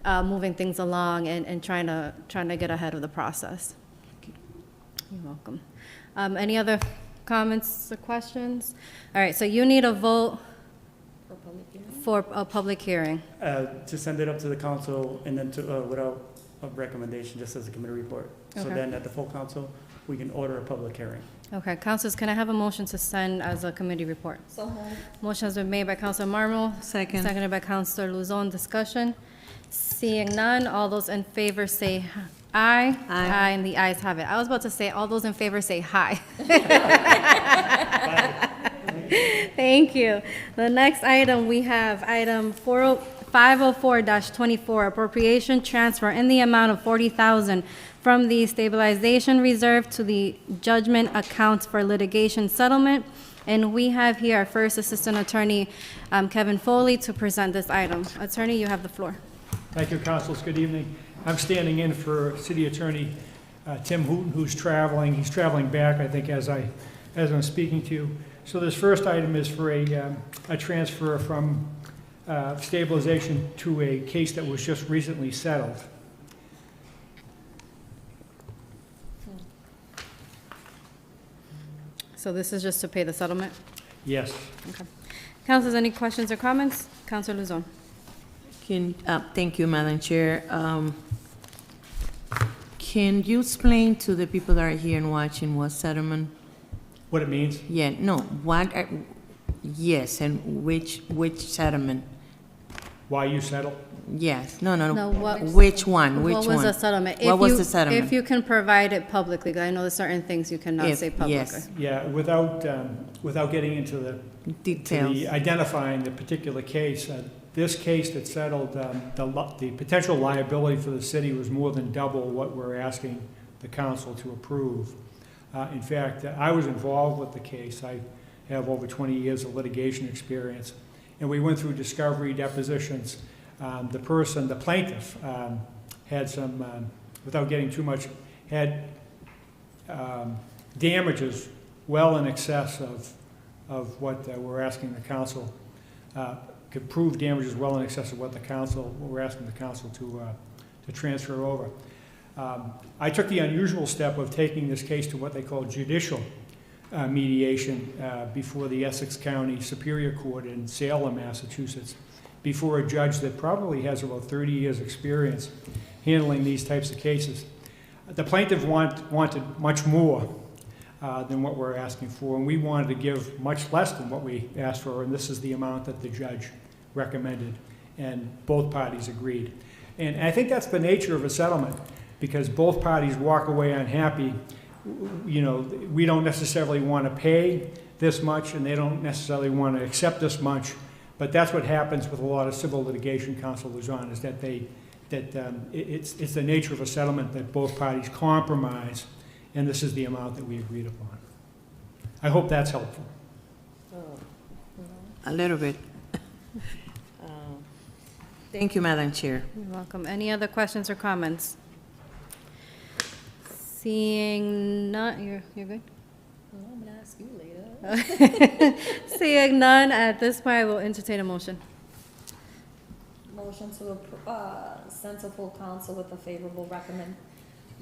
moving things along and trying to get ahead of the process. You're welcome. Any other comments or questions? All right, so you need a vote for a public hearing. To send it up to the council and then to, without a recommendation, just as a committee report. So Okay. then at the full council, we can order a public hearing. Okay, councilors, can I have a motion to send as a committee report? Motion has been made by Councilor Marmol. Second. Seconded by Councilor Luzon. Discussion. Seeing none, all those in favor say aye. Aye. And the ayes have it. I was about to say, all those in favor say hi. Thank you. The next item, we have item 504-24, appropriation transfer in the amount of $40,000 from the stabilization reserve to the judgment accounts for litigation settlement. And we have here our first Assistant Attorney, Kevin Foley, to present this item. Attorney, you have the floor. Thank you, councilors. Good evening. I'm standing in for City Attorney Tim Hooton, who's traveling. He's traveling back, I think, as I'm speaking to you. So this first item is for a transfer from stabilization to a case that was just recently settled. So this is just to pay the settlement? Yes. Okay. Councilors, any questions or comments? Councilor Luzon. Thank you, Madam Chair. Can you explain to the people that are here and watching what settlement? What it means? Yeah, no, what, yes, and which settlement? Why you settle? Yes, no, No, what- which one, which What one? was the settlement? What If was you- the settlement? If you can provide it publicly, 'cause I know there's certain things you cannot If- say publicly. yes. Yeah, without getting into the Details. identifying the particular case, this case that settled, the potential liability for the city was more than double what we're asking the council to approve. In fact, I was involved with the case. I have over 20 years of litigation experience. And we went through discovery depositions. The plaintiff, had some, without getting too much, had damages well in excess of what we're asking the council, could prove damages well in excess of what we're asking the council to transfer over. I took the unusual step of taking this case to what they call judicial mediation before the Essex County Superior Court in Salem, Massachusetts, before a judge that probably has about 30 years' experience handling these types of cases. The plaintiff wanted much more than what we're asking for, and we wanted to give much less than what we asked for, and this is the amount that the judge recommended, and both parties agreed. And I think that's the nature of a settlement, because both parties walk away unhappy. You know, we don't necessarily want to pay this much, and they don't necessarily want to accept this much, but that's what happens with a lot of civil litigation, Council Luzon, is that it's the nature of a settlement that both parties compromise, and this is the amount that we agreed upon. I hope that's helpful. A little bit. Thank you, Madam Chair. You're welcome. Any other questions or comments? Seeing none, you're good? Well, I'm gonna ask you later. Seeing none, at this point, I will entertain a motion. Motion to send to full council with a favorable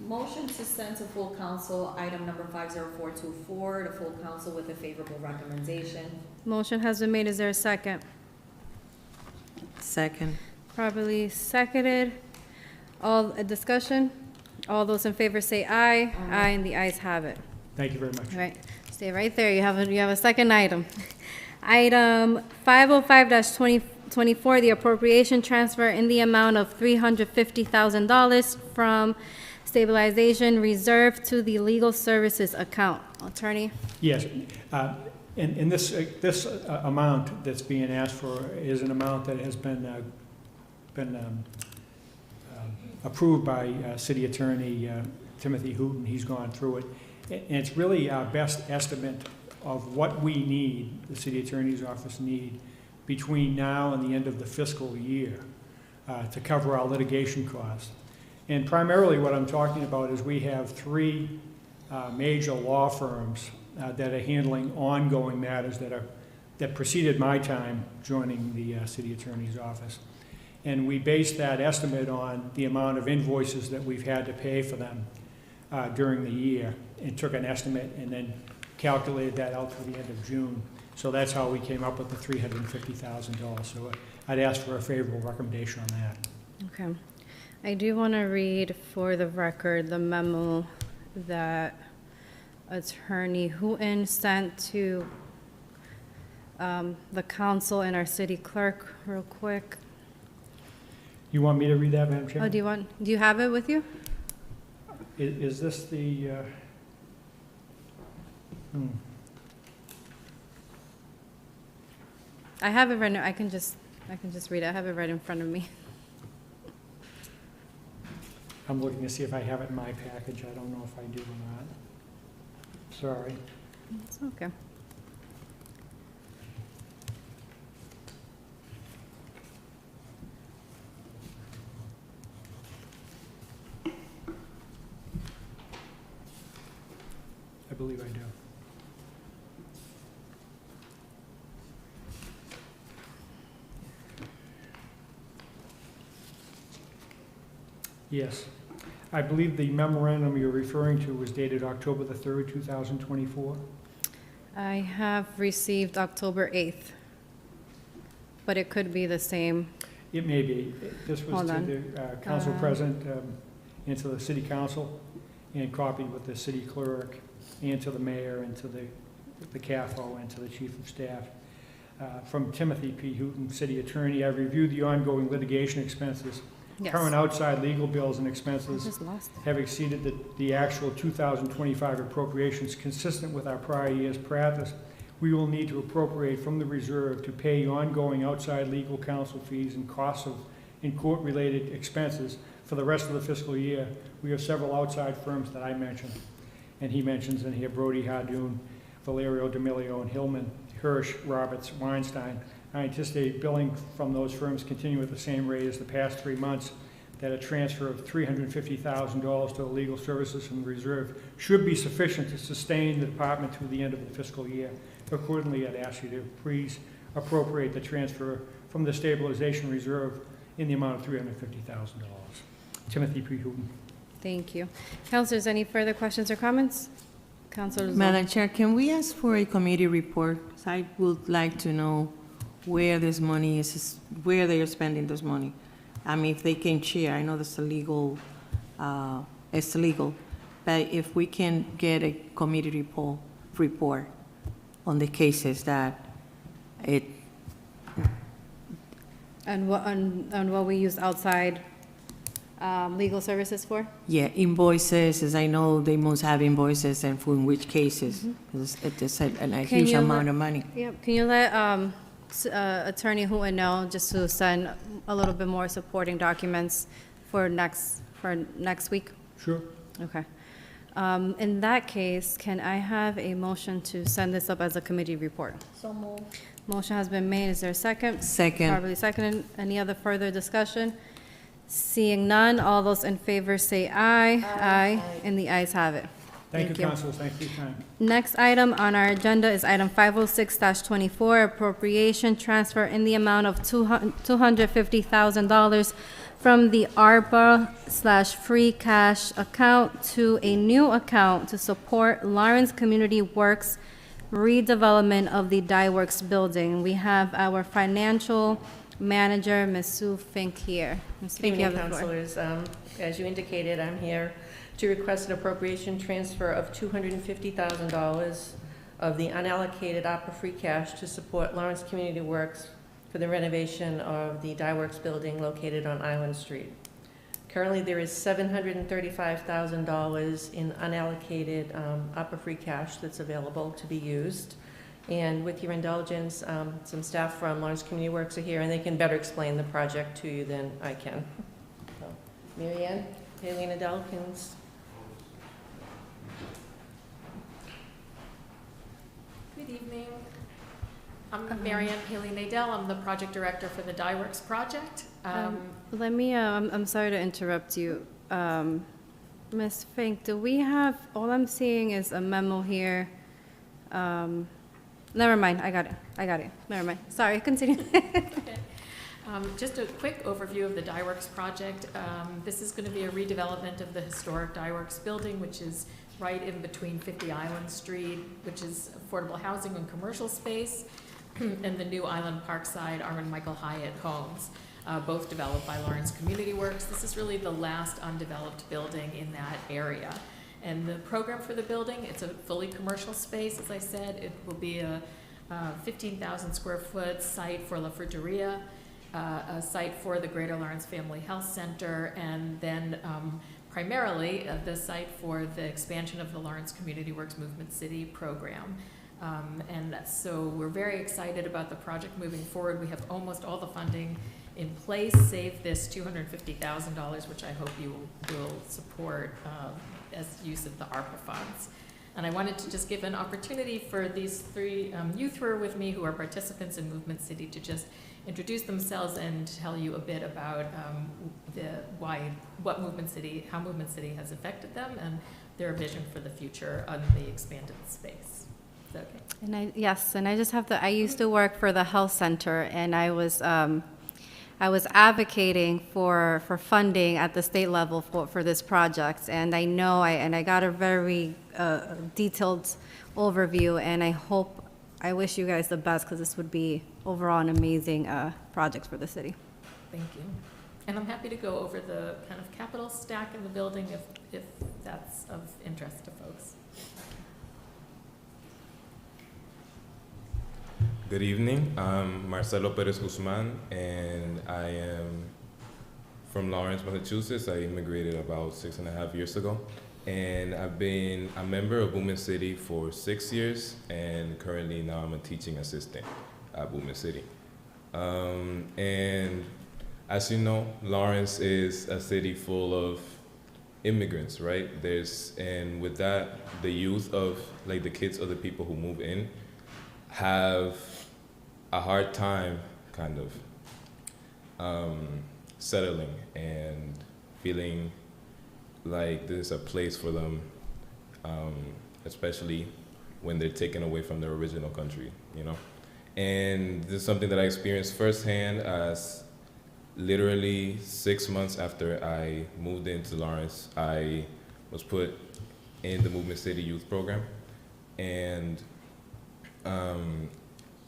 motion to send to full council item number 50424 to full council with a favorable recommendation. Motion has been made. Is there a second? Second. Properly seconded. All, a discussion? All those in favor say aye. Aye, and the ayes have it. Thank you very much. All right, stay right there. You have a second item. Item 505-2024, the appropriation transfer in the amount of $350,000 from stabilization reserve to the legal services account. Attorney? Yes, and this amount that's being asked for is an amount that has been approved by City Attorney Timothy Hooton. He's gone through it. And it's really our best estimate of what we need, the City Attorney's Office need, between now and the end of the fiscal year to cover our litigation costs. And primarily what I'm talking about is we have three major law firms that are handling ongoing matters that preceded my time joining the City Attorney's Office. And we based that estimate on the amount of invoices that we've had to pay for them during the year, and took an estimate and then calculated that out through the end of June. So that's how we came up with the $350,000. So I'd ask for a favorable recommendation on that. Okay. I do want to read for the record the memo that Attorney Hooton sent to the council and our city clerk real quick. You want me to read that, Madam Oh, Chairman? do you have it with you? Is this the, I have it right now. I can just read it. I have it right in front of me. I'm looking to see if I have it in my package. I don't know if I do or not. Sorry. It's okay. I believe I do. Yes. I believe the memorandum you're referring to was dated October the 3rd, 2024. I have received October 8th, but it could be the same. It may be. This was Hold to on. the council president and to the city council, and copied with the city clerk, and to the mayor, and to the CAFO, and to the chief of staff. From Timothy P. Hooton, city attorney, I've reviewed the ongoing litigation expenses. Yes. Current outside legal bills and expenses Just lost it. have exceeded the actual 2025 appropriations consistent with our prior year's practice. We will need to appropriate from the reserve to pay ongoing outside legal counsel fees and costs in court-related expenses for the rest of the fiscal year. We have several outside firms that I mentioned, and he mentions in here Brody Hardoon, Valerio D'Amelio, and Hillman, Hirsch, Roberts, Weinstein. I anticipate billing from those firms continue at the same rate as the past 3 months, that a transfer of $350,000 to the legal services from the reserve should be sufficient to sustain the department through the end of the fiscal year. Accordingly, I'd ask you to please appropriate the transfer from the stabilization reserve in the amount of $350,000. Timothy P. Hooton. Thank you. Councilors, any further questions or comments? Councilor Zong. Madam Chair, can we ask for a committee report? I would like to know where this money is, where they are spending this money. I mean, if they can share, I know that's illegal, it's illegal, but if we can get a committee report on the cases that it, And what we use outside legal services for? yeah, invoices, as I know they must have invoices, and for in which cases, because it's a Can huge you amount let- of money. Yep. Can you let Attorney Hooton know, just to send a little bit more supporting documents for next week? Sure. Okay. In that case, can I have a motion to send this up as a committee report? So moved. Motion has been made. Is there a second? Second. Properly seconded. Any other further discussion? Seeing none, all those in favor say aye. Aye. And the ayes have it. Thank you, council. Thank you for your time. Next item on our agenda is item 506-24, appropriation transfer in the amount of $250,000 from the ARPA/free cash account to a new account to support Lawrence Community Works redevelopment of the Dye Works building. We have our financial manager, Ms. Sue Fink, here. Ms. Fink, Good you evening, have the floor. councilors. As you indicated, I'm here to request an appropriation transfer of $250,000 of the unallocated ARPA free cash to support Lawrence Community Works for the renovation of the Dye Works building located on Island Street. Currently, there is $735,000 in unallocated ARPA free cash that's available to be used. And with your indulgence, some staff from Lawrence Community Works are here, and they can better explain the project to you than I can. So, Mary Ann, Haley Nadell, Good evening. I'm Mary Ann Haley Nadell. I'm the project director for the Dye Works project. Let me, I'm sorry to interrupt you. Ms. Fink, do we have, all I'm seeing is a memo here. Never mind, I got it. Never mind. Sorry, continue. Okay. Just a quick overview of the Dye Works project. This is going to be a redevelopment of the historic Dye Works building, which is right in between 50 Island Street, which is affordable housing and commercial space, and the new Island Parkside Armin Michael Hyatt homes, both developed by Lawrence Community Works. This is really the last undeveloped building in that area. And the program for the building, it's a fully commercial space, as I said. It will be a 15,000 square foot site for La Fruteria, a site for the Greater Lawrence Family Health Center, and then primarily the site for the expansion of the Lawrence Community Works Movement City program. So we're very excited about the project moving forward. We have almost all the funding in place, save this $250,000, which I hope you will support as use of the ARPA funds. And I wanted to just give an opportunity for these three youth who are with me, who are participants in Movement City, to just introduce themselves and tell you a bit about how Movement City has affected them and their vision for the future on the expanded space. Is that okay? And I just have I used to work for the health center, and I was I was advocating for funding at the state level for this project. And I know, I got a very detailed overview, and I wish you guys the best, because this would be overall an amazing project for the city. Thank you. And I'm happy to go over the kind of capital stack in the building if that's of interest to folks. Good evening. I'm Marcelo Perez Guzman, and I am from Lawrence, Massachusetts. I immigrated about 6.5 years ago, and I've been a member of Booming City for 6 years, and currently now I'm a teaching assistant at Booming City. And as you know, Lawrence is a city full of immigrants, right? And with that, the youth of, like, the kids of the people who move in have a hard time kind of settling and feeling like this is a place for them, especially when they're taken away from their original country, you know? And this is something that I experienced firsthand, as literally 6 months after I moved into Lawrence, I was put in the Movement City Youth Program. And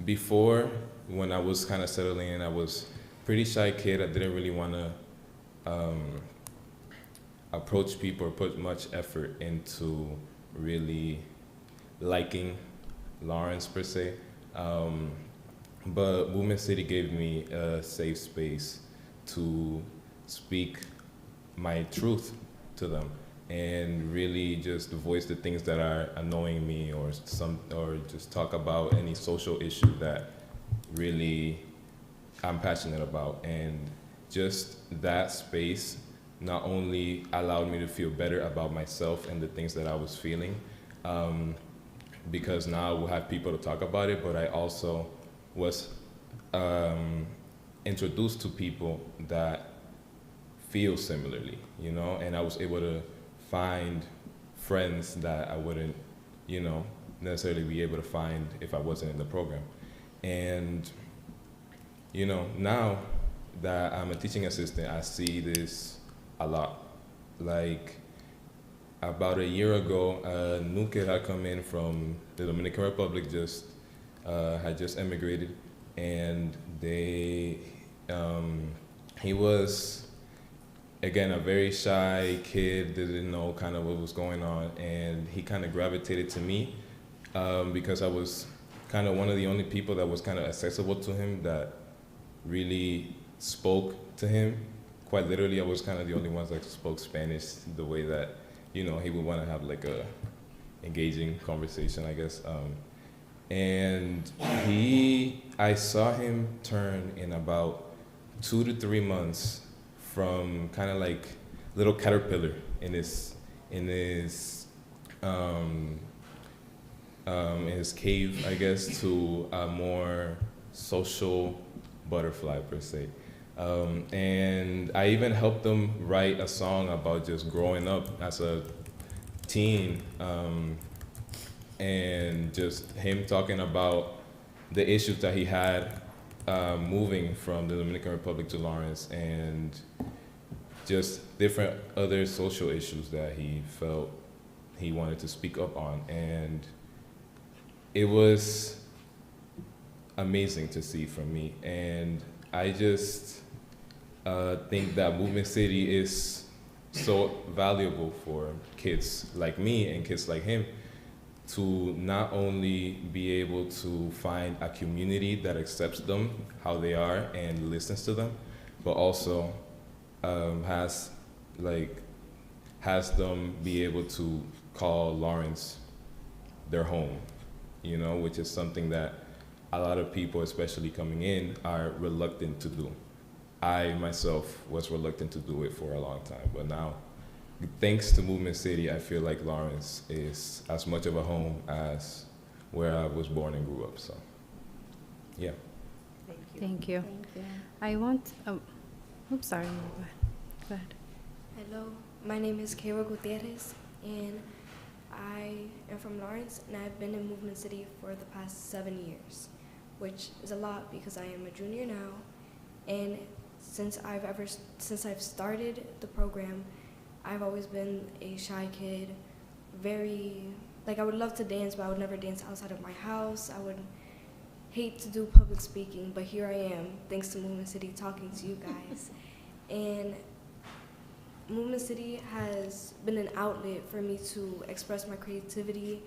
before, when I was kind of settling in, I was a pretty shy kid. I didn't really want to approach people or put much effort into really liking Lawrence per se. But Movement City gave me a safe space to speak my truth to them and really just voice the things that are annoying me, or just talk about any social issue that really I'm passionate about. And just that space not only allowed me to feel better about myself and the things that I was feeling, because now we'll have people to talk about it, but I also was introduced to people that feel similarly, you know, and I was able to find friends that I wouldn't, you know, necessarily be able to find if I wasn't in the program. And, you know, now that I'm a teaching assistant, I see this a lot. Like, about a year ago, a new kid had come in from the Dominican Republic, had just emigrated, and he was, again, a very shy kid, didn't know kind of what was going on, and he kind of gravitated to me because I was kind of one of the only people that was kind of accessible to him, that really spoke to him. Quite literally, I was kind of the only ones that spoke Spanish the way that, you know, he would want to have like a engaging conversation, I guess. And I saw him turn in about 2 to 3 months from kind of like little caterpillar in his cave, I guess, to a more social butterfly per se. And I even helped him write a song about just growing up as a teen, and just him talking about the issues that he had moving from the Dominican Republic to Lawrence, and just different other social issues that he felt he wanted to speak up on. And it was amazing to see from me. And I just think that Movement City is so valuable for kids like me and kids like him, to not only be able to find a community that accepts them how they are and listens to them, but also has them be able to call Lawrence their home, you know, which is something that a lot of people, especially coming in, are reluctant to do. I myself was reluctant to do it for a long time, but now, thanks to Movement City, I feel like Lawrence is as much of a home as where I was born and grew up, so, yeah. Thank you. I want, oops, sorry, go ahead. Hello, my name is Kayla Gutierrez, and I am from Lawrence, and I've been in Movement City for the past 7 years, which is a lot because I am a junior now, and since I've started the program, I've always been a shy kid, I would love to dance, but I would never dance outside of my house. I would hate to do public speaking, but here I am, thanks to Movement City, talking to you guys. And Movement City has been an outlet for me to express my creativity,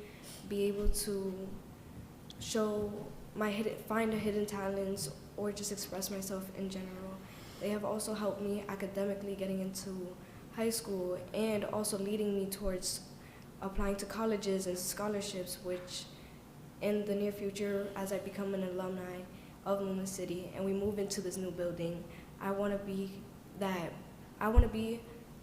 be able to find a hidden talents, or just express myself in general. They have also helped me academically getting into high school and also leading me towards applying to colleges and scholarships, which in the near future, as I become an alumni of Movement City and we move into this new building, I want to be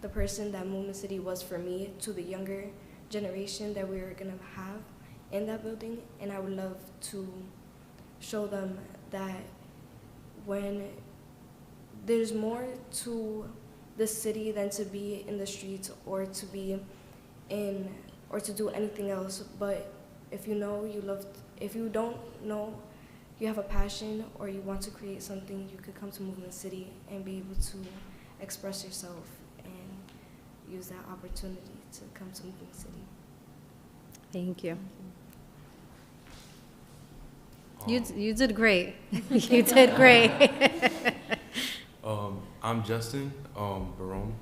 the person that Movement City was for me to the younger generation that we're going to have in that building. And I would love to show them that when there's more to the city than to be in the streets or to be in or to do anything else. But if you don't know you have a passion or you want to create something, you could come to Movement City and be able to express yourself and use that opportunity to come to Movement City. Thank you. You did great. You did great. I'm Justin Barone,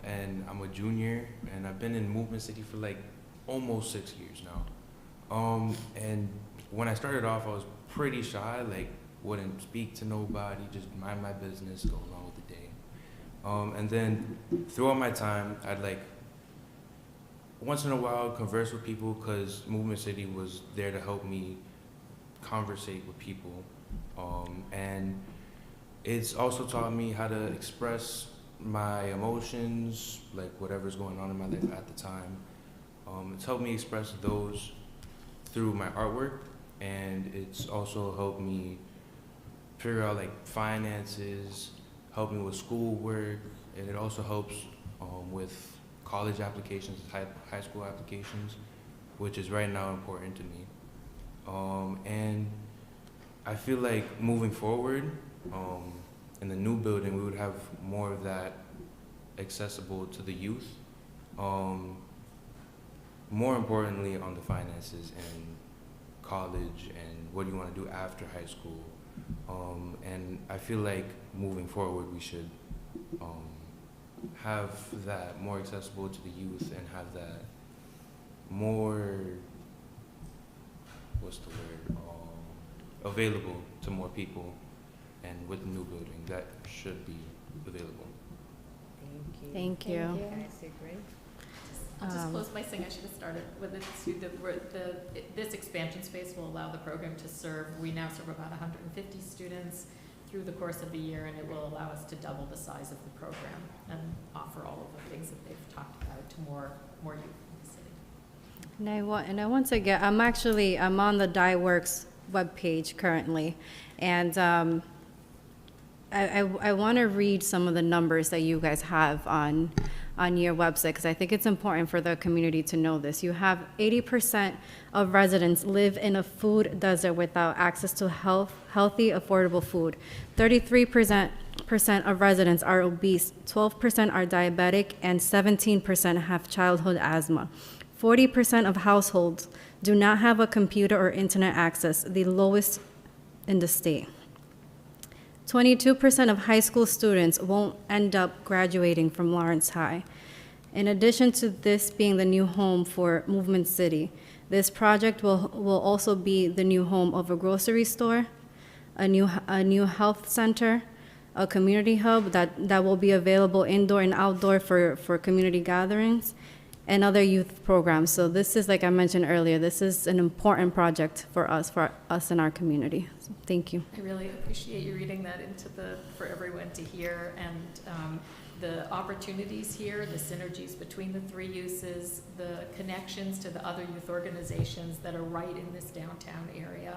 and I'm a junior, and I've been in Movement City for like almost 6 years now. And when I started off, I was pretty shy, like wouldn't speak to nobody, just mind my business, go along with the day. And then throughout my time, I'd like once in a while converse with people because Movement City was there to help me conversate with people. And it's also taught me how to express my emotions, like whatever's going on in my life at the time. It's helped me express those through my artwork, and it's also helped me figure out like finances, help me with schoolwork, and it also helps with college applications, high school applications, which is right now important to me. And I feel like moving forward, in the new building, we would have more of that accessible to the youth. More importantly, on the finances and college and what do you want to do after high school. And I feel like moving forward, we should have that more accessible to the youth and have that more, available to more people. And with the new building, that should be available. Thank you. I'll just close by saying I should have started with it. This expansion space will allow the program to serve, we now serve about 150 students through the course of the year, and it will allow us to double the size of the program and offer all of the things that they've talked about to more youth in the city. And I want to get, I'm on the DyeWorks webpage currently, and I want to read some of the numbers that you guys have on your website, because I think it's important for the community to know this. You have 80% of residents live in a food desert without access to healthy, affordable food. 33% of residents are obese, 12% are diabetic, and 17% have childhood asthma. 40% of households do not have a computer or internet access, the lowest in the state. 22% of high school students won't end up graduating from Lawrence High. In addition to this being the new home for Movement City, this project will also be the new home of a grocery store, a new health center, a community hub that will be available indoor and outdoor for community gatherings, and other youth programs. So this is, like I mentioned earlier, this is an important project for us in our community. So thank you. I really appreciate you reading that for everyone to hear, and the opportunities here, the synergies between the three uses, the connections to the other youth organizations that are right in this downtown area,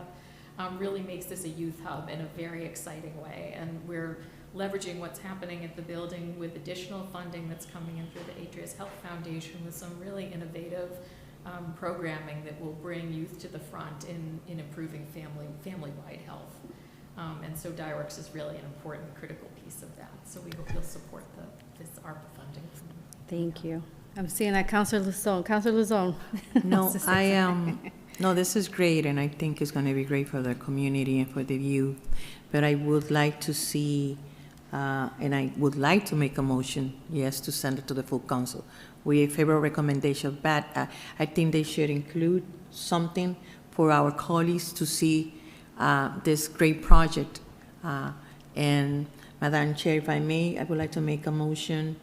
really makes this a youth hub in a very exciting way. And we're leveraging what's happening at the building with additional funding that's coming in through the Atreus Health Foundation with some really innovative programming that will bring youth to the front in improving family-wide health. And so Dyeworks is really an important, critical piece of that. So we hope you'll support this ARPA funding. Thank you. I'm seeing that Councilor Luzon. Councilor Luzon. No, wants to say I something. no, this is great, and I think it's going to be great for the community and for the youth. But I would like to see, and I would like to make a motion, yes, to send it to the full council. We favor recommendation, but I think they should include something for our colleagues to see this great project. And Madam Chair, if I may, I would like to make a motion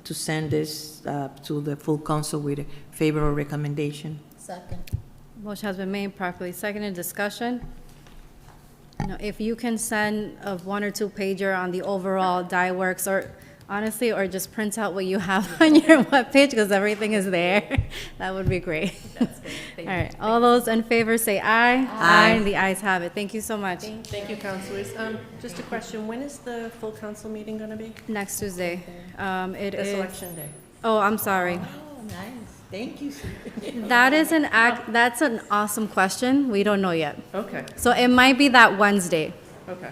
to send this to the full council with a favorable recommendation. Second. Motion has been made, properly seconded. Discussion? No, if you can send a 1 or 2 pager on the overall Dyeworks, or honestly, or just print out what you have on your webpage, because everything is there, that would be great. That's great. Thank All you. right, all those in favor say aye. Aye. The ayes have it. Thank you so much. Thank you, councilors. Just a question, when is the full council meeting gonna be? Next Tuesday. It That's is. election day. Oh, I'm sorry. Oh, nice. Thank you, Sue. That's an awesome question. We don't know yet. Okay, So it might be that Wednesday, okay.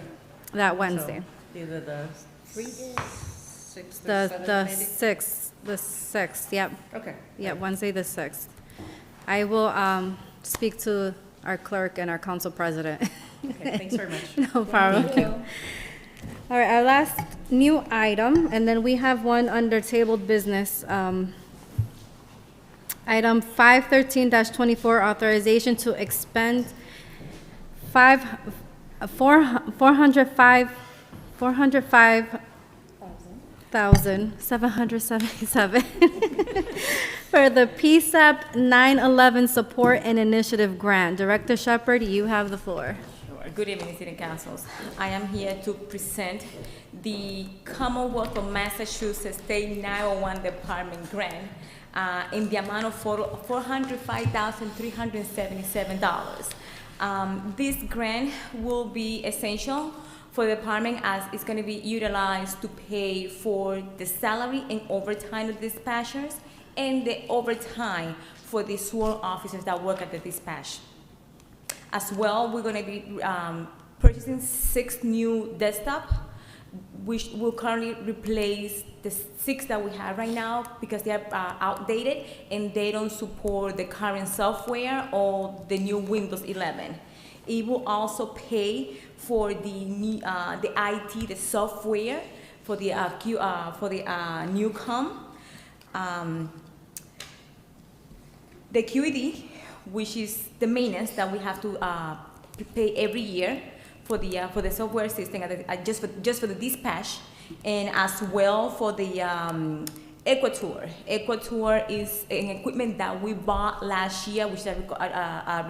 that Wednesday. So either the 6th or The 7th, maybe? 6th, the 6th, yep. Okay. Yeah, Wednesday, the 6th. I will speak to our clerk and our council president. Okay, thanks very much. No problem. All right, our last new item, and then we have one under tabled business. Item 513-24, authorization to expend $405,777 for the PSAP 9/11 Support and Initiative Grant. Director Shepherd, you have the floor. Sure. Good evening, City Councils. I am here to present the Commonwealth of Massachusetts State 901 Department grant in the amount of $405,377. This grant will be essential for the department as it's going to be utilized to pay for the salary and overtime of dispatchers and the overtime for the sworn officers that work at the dispatch. As well, we're going to be purchasing 6 new desktops, which will currently replace the 6 that we have right now because they are outdated and they don't support the current software or the new Windows 11. It will also pay for the new, the IT, the software for the Newcom. The QED, which is the maintenance that we have to pay every year for the software system, just for the dispatch, and as well for the Equator. Equator is an equipment that we bought last year, which is a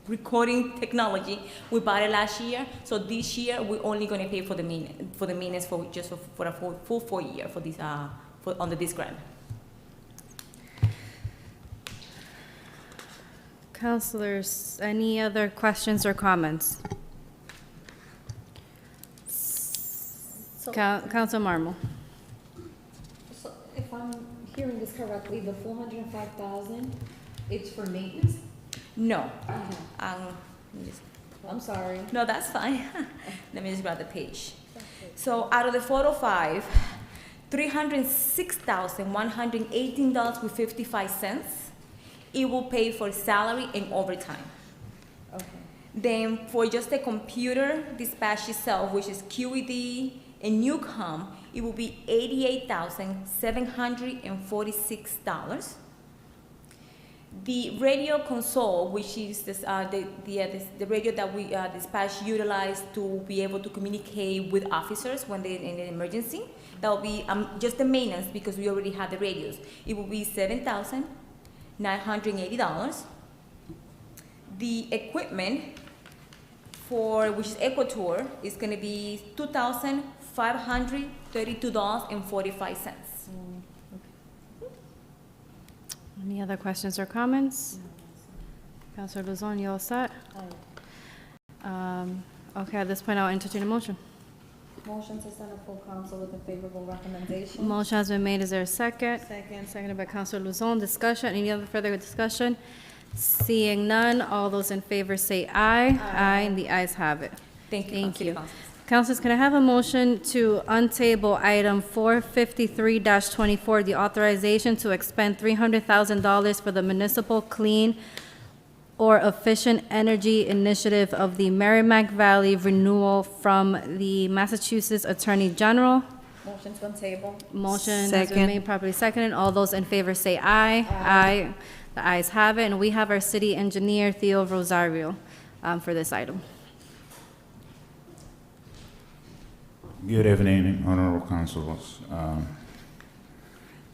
recording technology. We bought it last year, so this year we're only going to pay for the maintenance for a full 4 year for this under this grant. Councilors, any other questions or comments? Council Marmol. So if I'm hearing this correctly, the 405,000, it's for maintenance? No. I'm sorry. No, that's fine. Let me just grab the page. So out of the 405, $306,118.55. It will pay for salary and overtime. Okay. Then for just the computer dispatch itself, which is QED and Newcom, it will be $88,746. The radio console, which is this, the radio that we dispatch utilize to be able to communicate with officers when they're in an emergency, that will be just the maintenance because we already have the radios. It will be $7,980. The equipment for which is Equator is going to be $2,532.45. Any other questions or comments? Councilor Luzon, you all set? Okay, at this point, I'll entertain a motion. Motion to send a full council with a favorable recommendation. Motion has been made. Is there a second? Second. Seconded by Councilor Luzon. Discussion. Any other further discussion? Seeing none, all those in favor say aye. Aye, and the ayes have it. Thank you, Thank City you. Councilors. Councilors, can I have a motion to untable item 453-24, the authorization to expend $300,000 for the municipal clean or efficient energy initiative of the Merrimack Valley Renewal from the Massachusetts Attorney General? Motion to table. Motion has been Second. made, properly seconded. All those in favor say aye. Aye. The ayes have it, and we have our city engineer, Theo Rosario, for this item. Good evening, honorable councilors.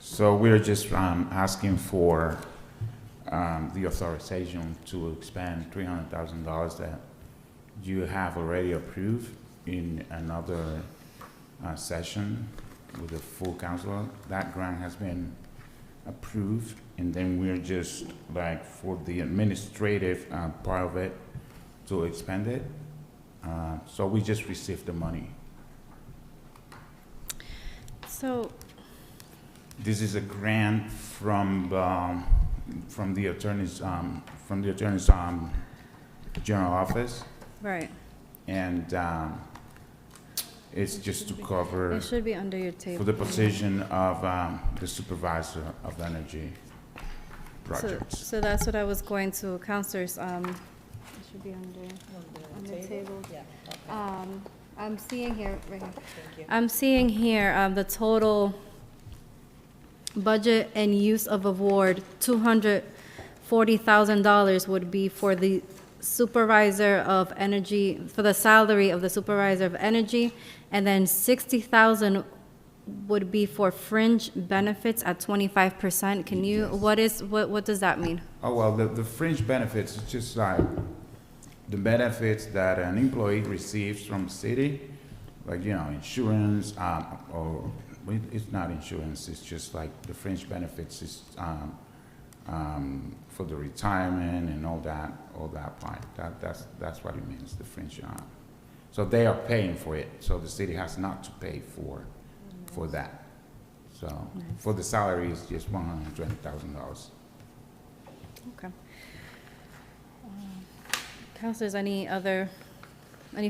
So we're just asking for the authorization to expend $300,000 that you have already approved in another session with the full council. That grant has been approved, and then we're just like for the administrative part of it to expend it. So we just received the money. So, This is a grant from the attorney's general office, right, and it's just to cover it should be under your table. for the position of the supervisor of energy projects. So that's what I was going to, councilors, it should be under the table. I'm seeing here, right here. I'm seeing here, the total budget and use of award, $240,000 would be for the supervisor of energy, for the salary of the supervisor of energy, and then 60,000 would be for fringe benefits at 25%. Can you, what does that mean? Oh, well, the fringe benefits is just like the benefits that an employee receives from the city, like, you know, insurance, or it's not insurance, it's just like the fringe benefits is for the retirement and all that part. That's what it means, the fringe. So they are paying for it, so the city has not to pay for that. So for the salary, it's just $120,000. Okay. Councilors, any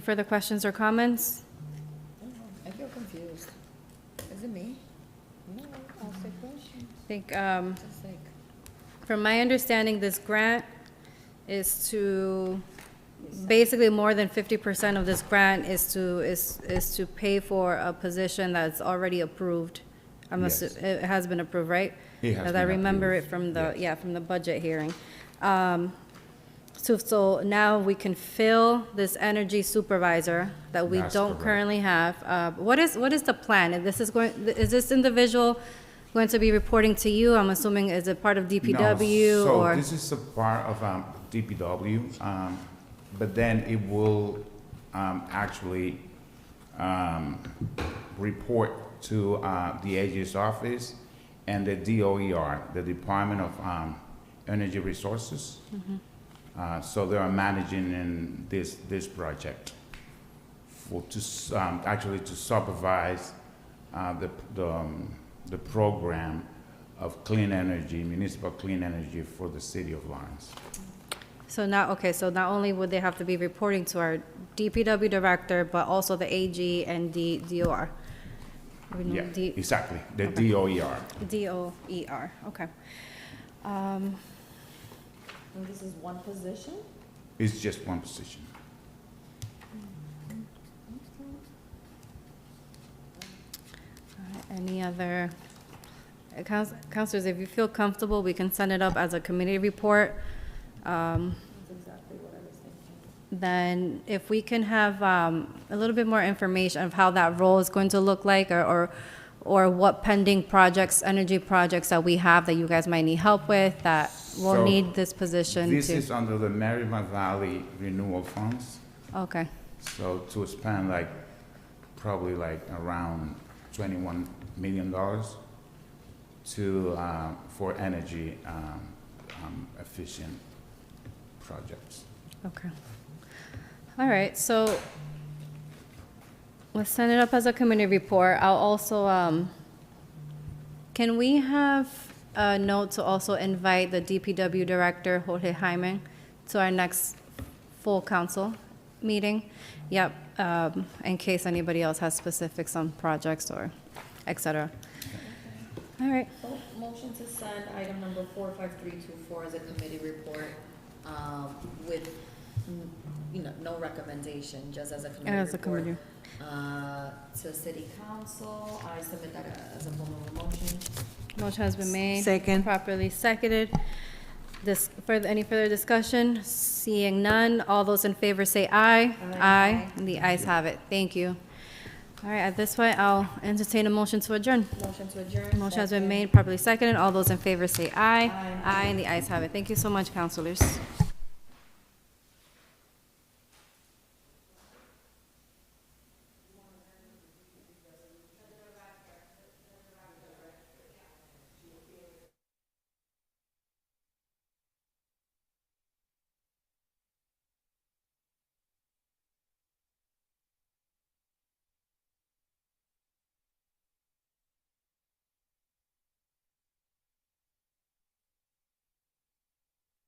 further questions or comments? I feel confused. Is it me? No, I'll say questions. I think, Just like, from my understanding, this grant is to, basically more than 50% of this grant is to pay for a position that's already approved. Yes. It has been approved, right? It has As I been remember it approved, from the, yes. yeah, from the budget hearing. So now we can fill this energy supervisor that we That's don't correct. currently have. What is the plan? And is this individual going to be reporting to you? I'm assuming, is it part of DPW No, or? so this is a part of DPW, but then it will actually report to the AG's office and the DOER, the Department of Energy Resources. So they are managing in this project actually to supervise the program of clean energy, municipal clean energy for the city of Lawrence. So now, okay, so not only would they have to be reporting to our DPW director, but also the AG and the DOR? Yeah, exactly, the Okay. DOER. DOER, okay. and this is one position? It's just one position. Any other, councilors, if you feel comfortable, we can send it up as a committee report. That's exactly what I was thinking. Then if we can have a little bit more information of how that role is going to look like, or what pending projects, energy projects that we have that you guys might need help with, that will So, need this position to. This is under the Merrimack Valley Renewal Funds. Okay, So to spend like, probably like around $21 million for energy efficient projects. okay. All right, so let's send it up as a committee report. I'll also, can we have a note to also invite the DPW Director, Jorge Jaime, to our next full council meeting. Yep, in case anybody else has specifics on projects or et cetera. All right. Motion to send item number 45324 as a committee report, with, no recommendation, just as a committee report. As a committee. To city council, I submit that as a form of a motion. Motion has been made. Second. Properly seconded. Any further discussion? Seeing none, all those in favor say aye. Aye. And the ayes have it. Thank you. All right, at this point, I'll entertain a motion to adjourn. Motion to adjourn. Motion has been made, properly seconded. All those in favor say aye. Aye, and the ayes have it. Thank you so much, councilors.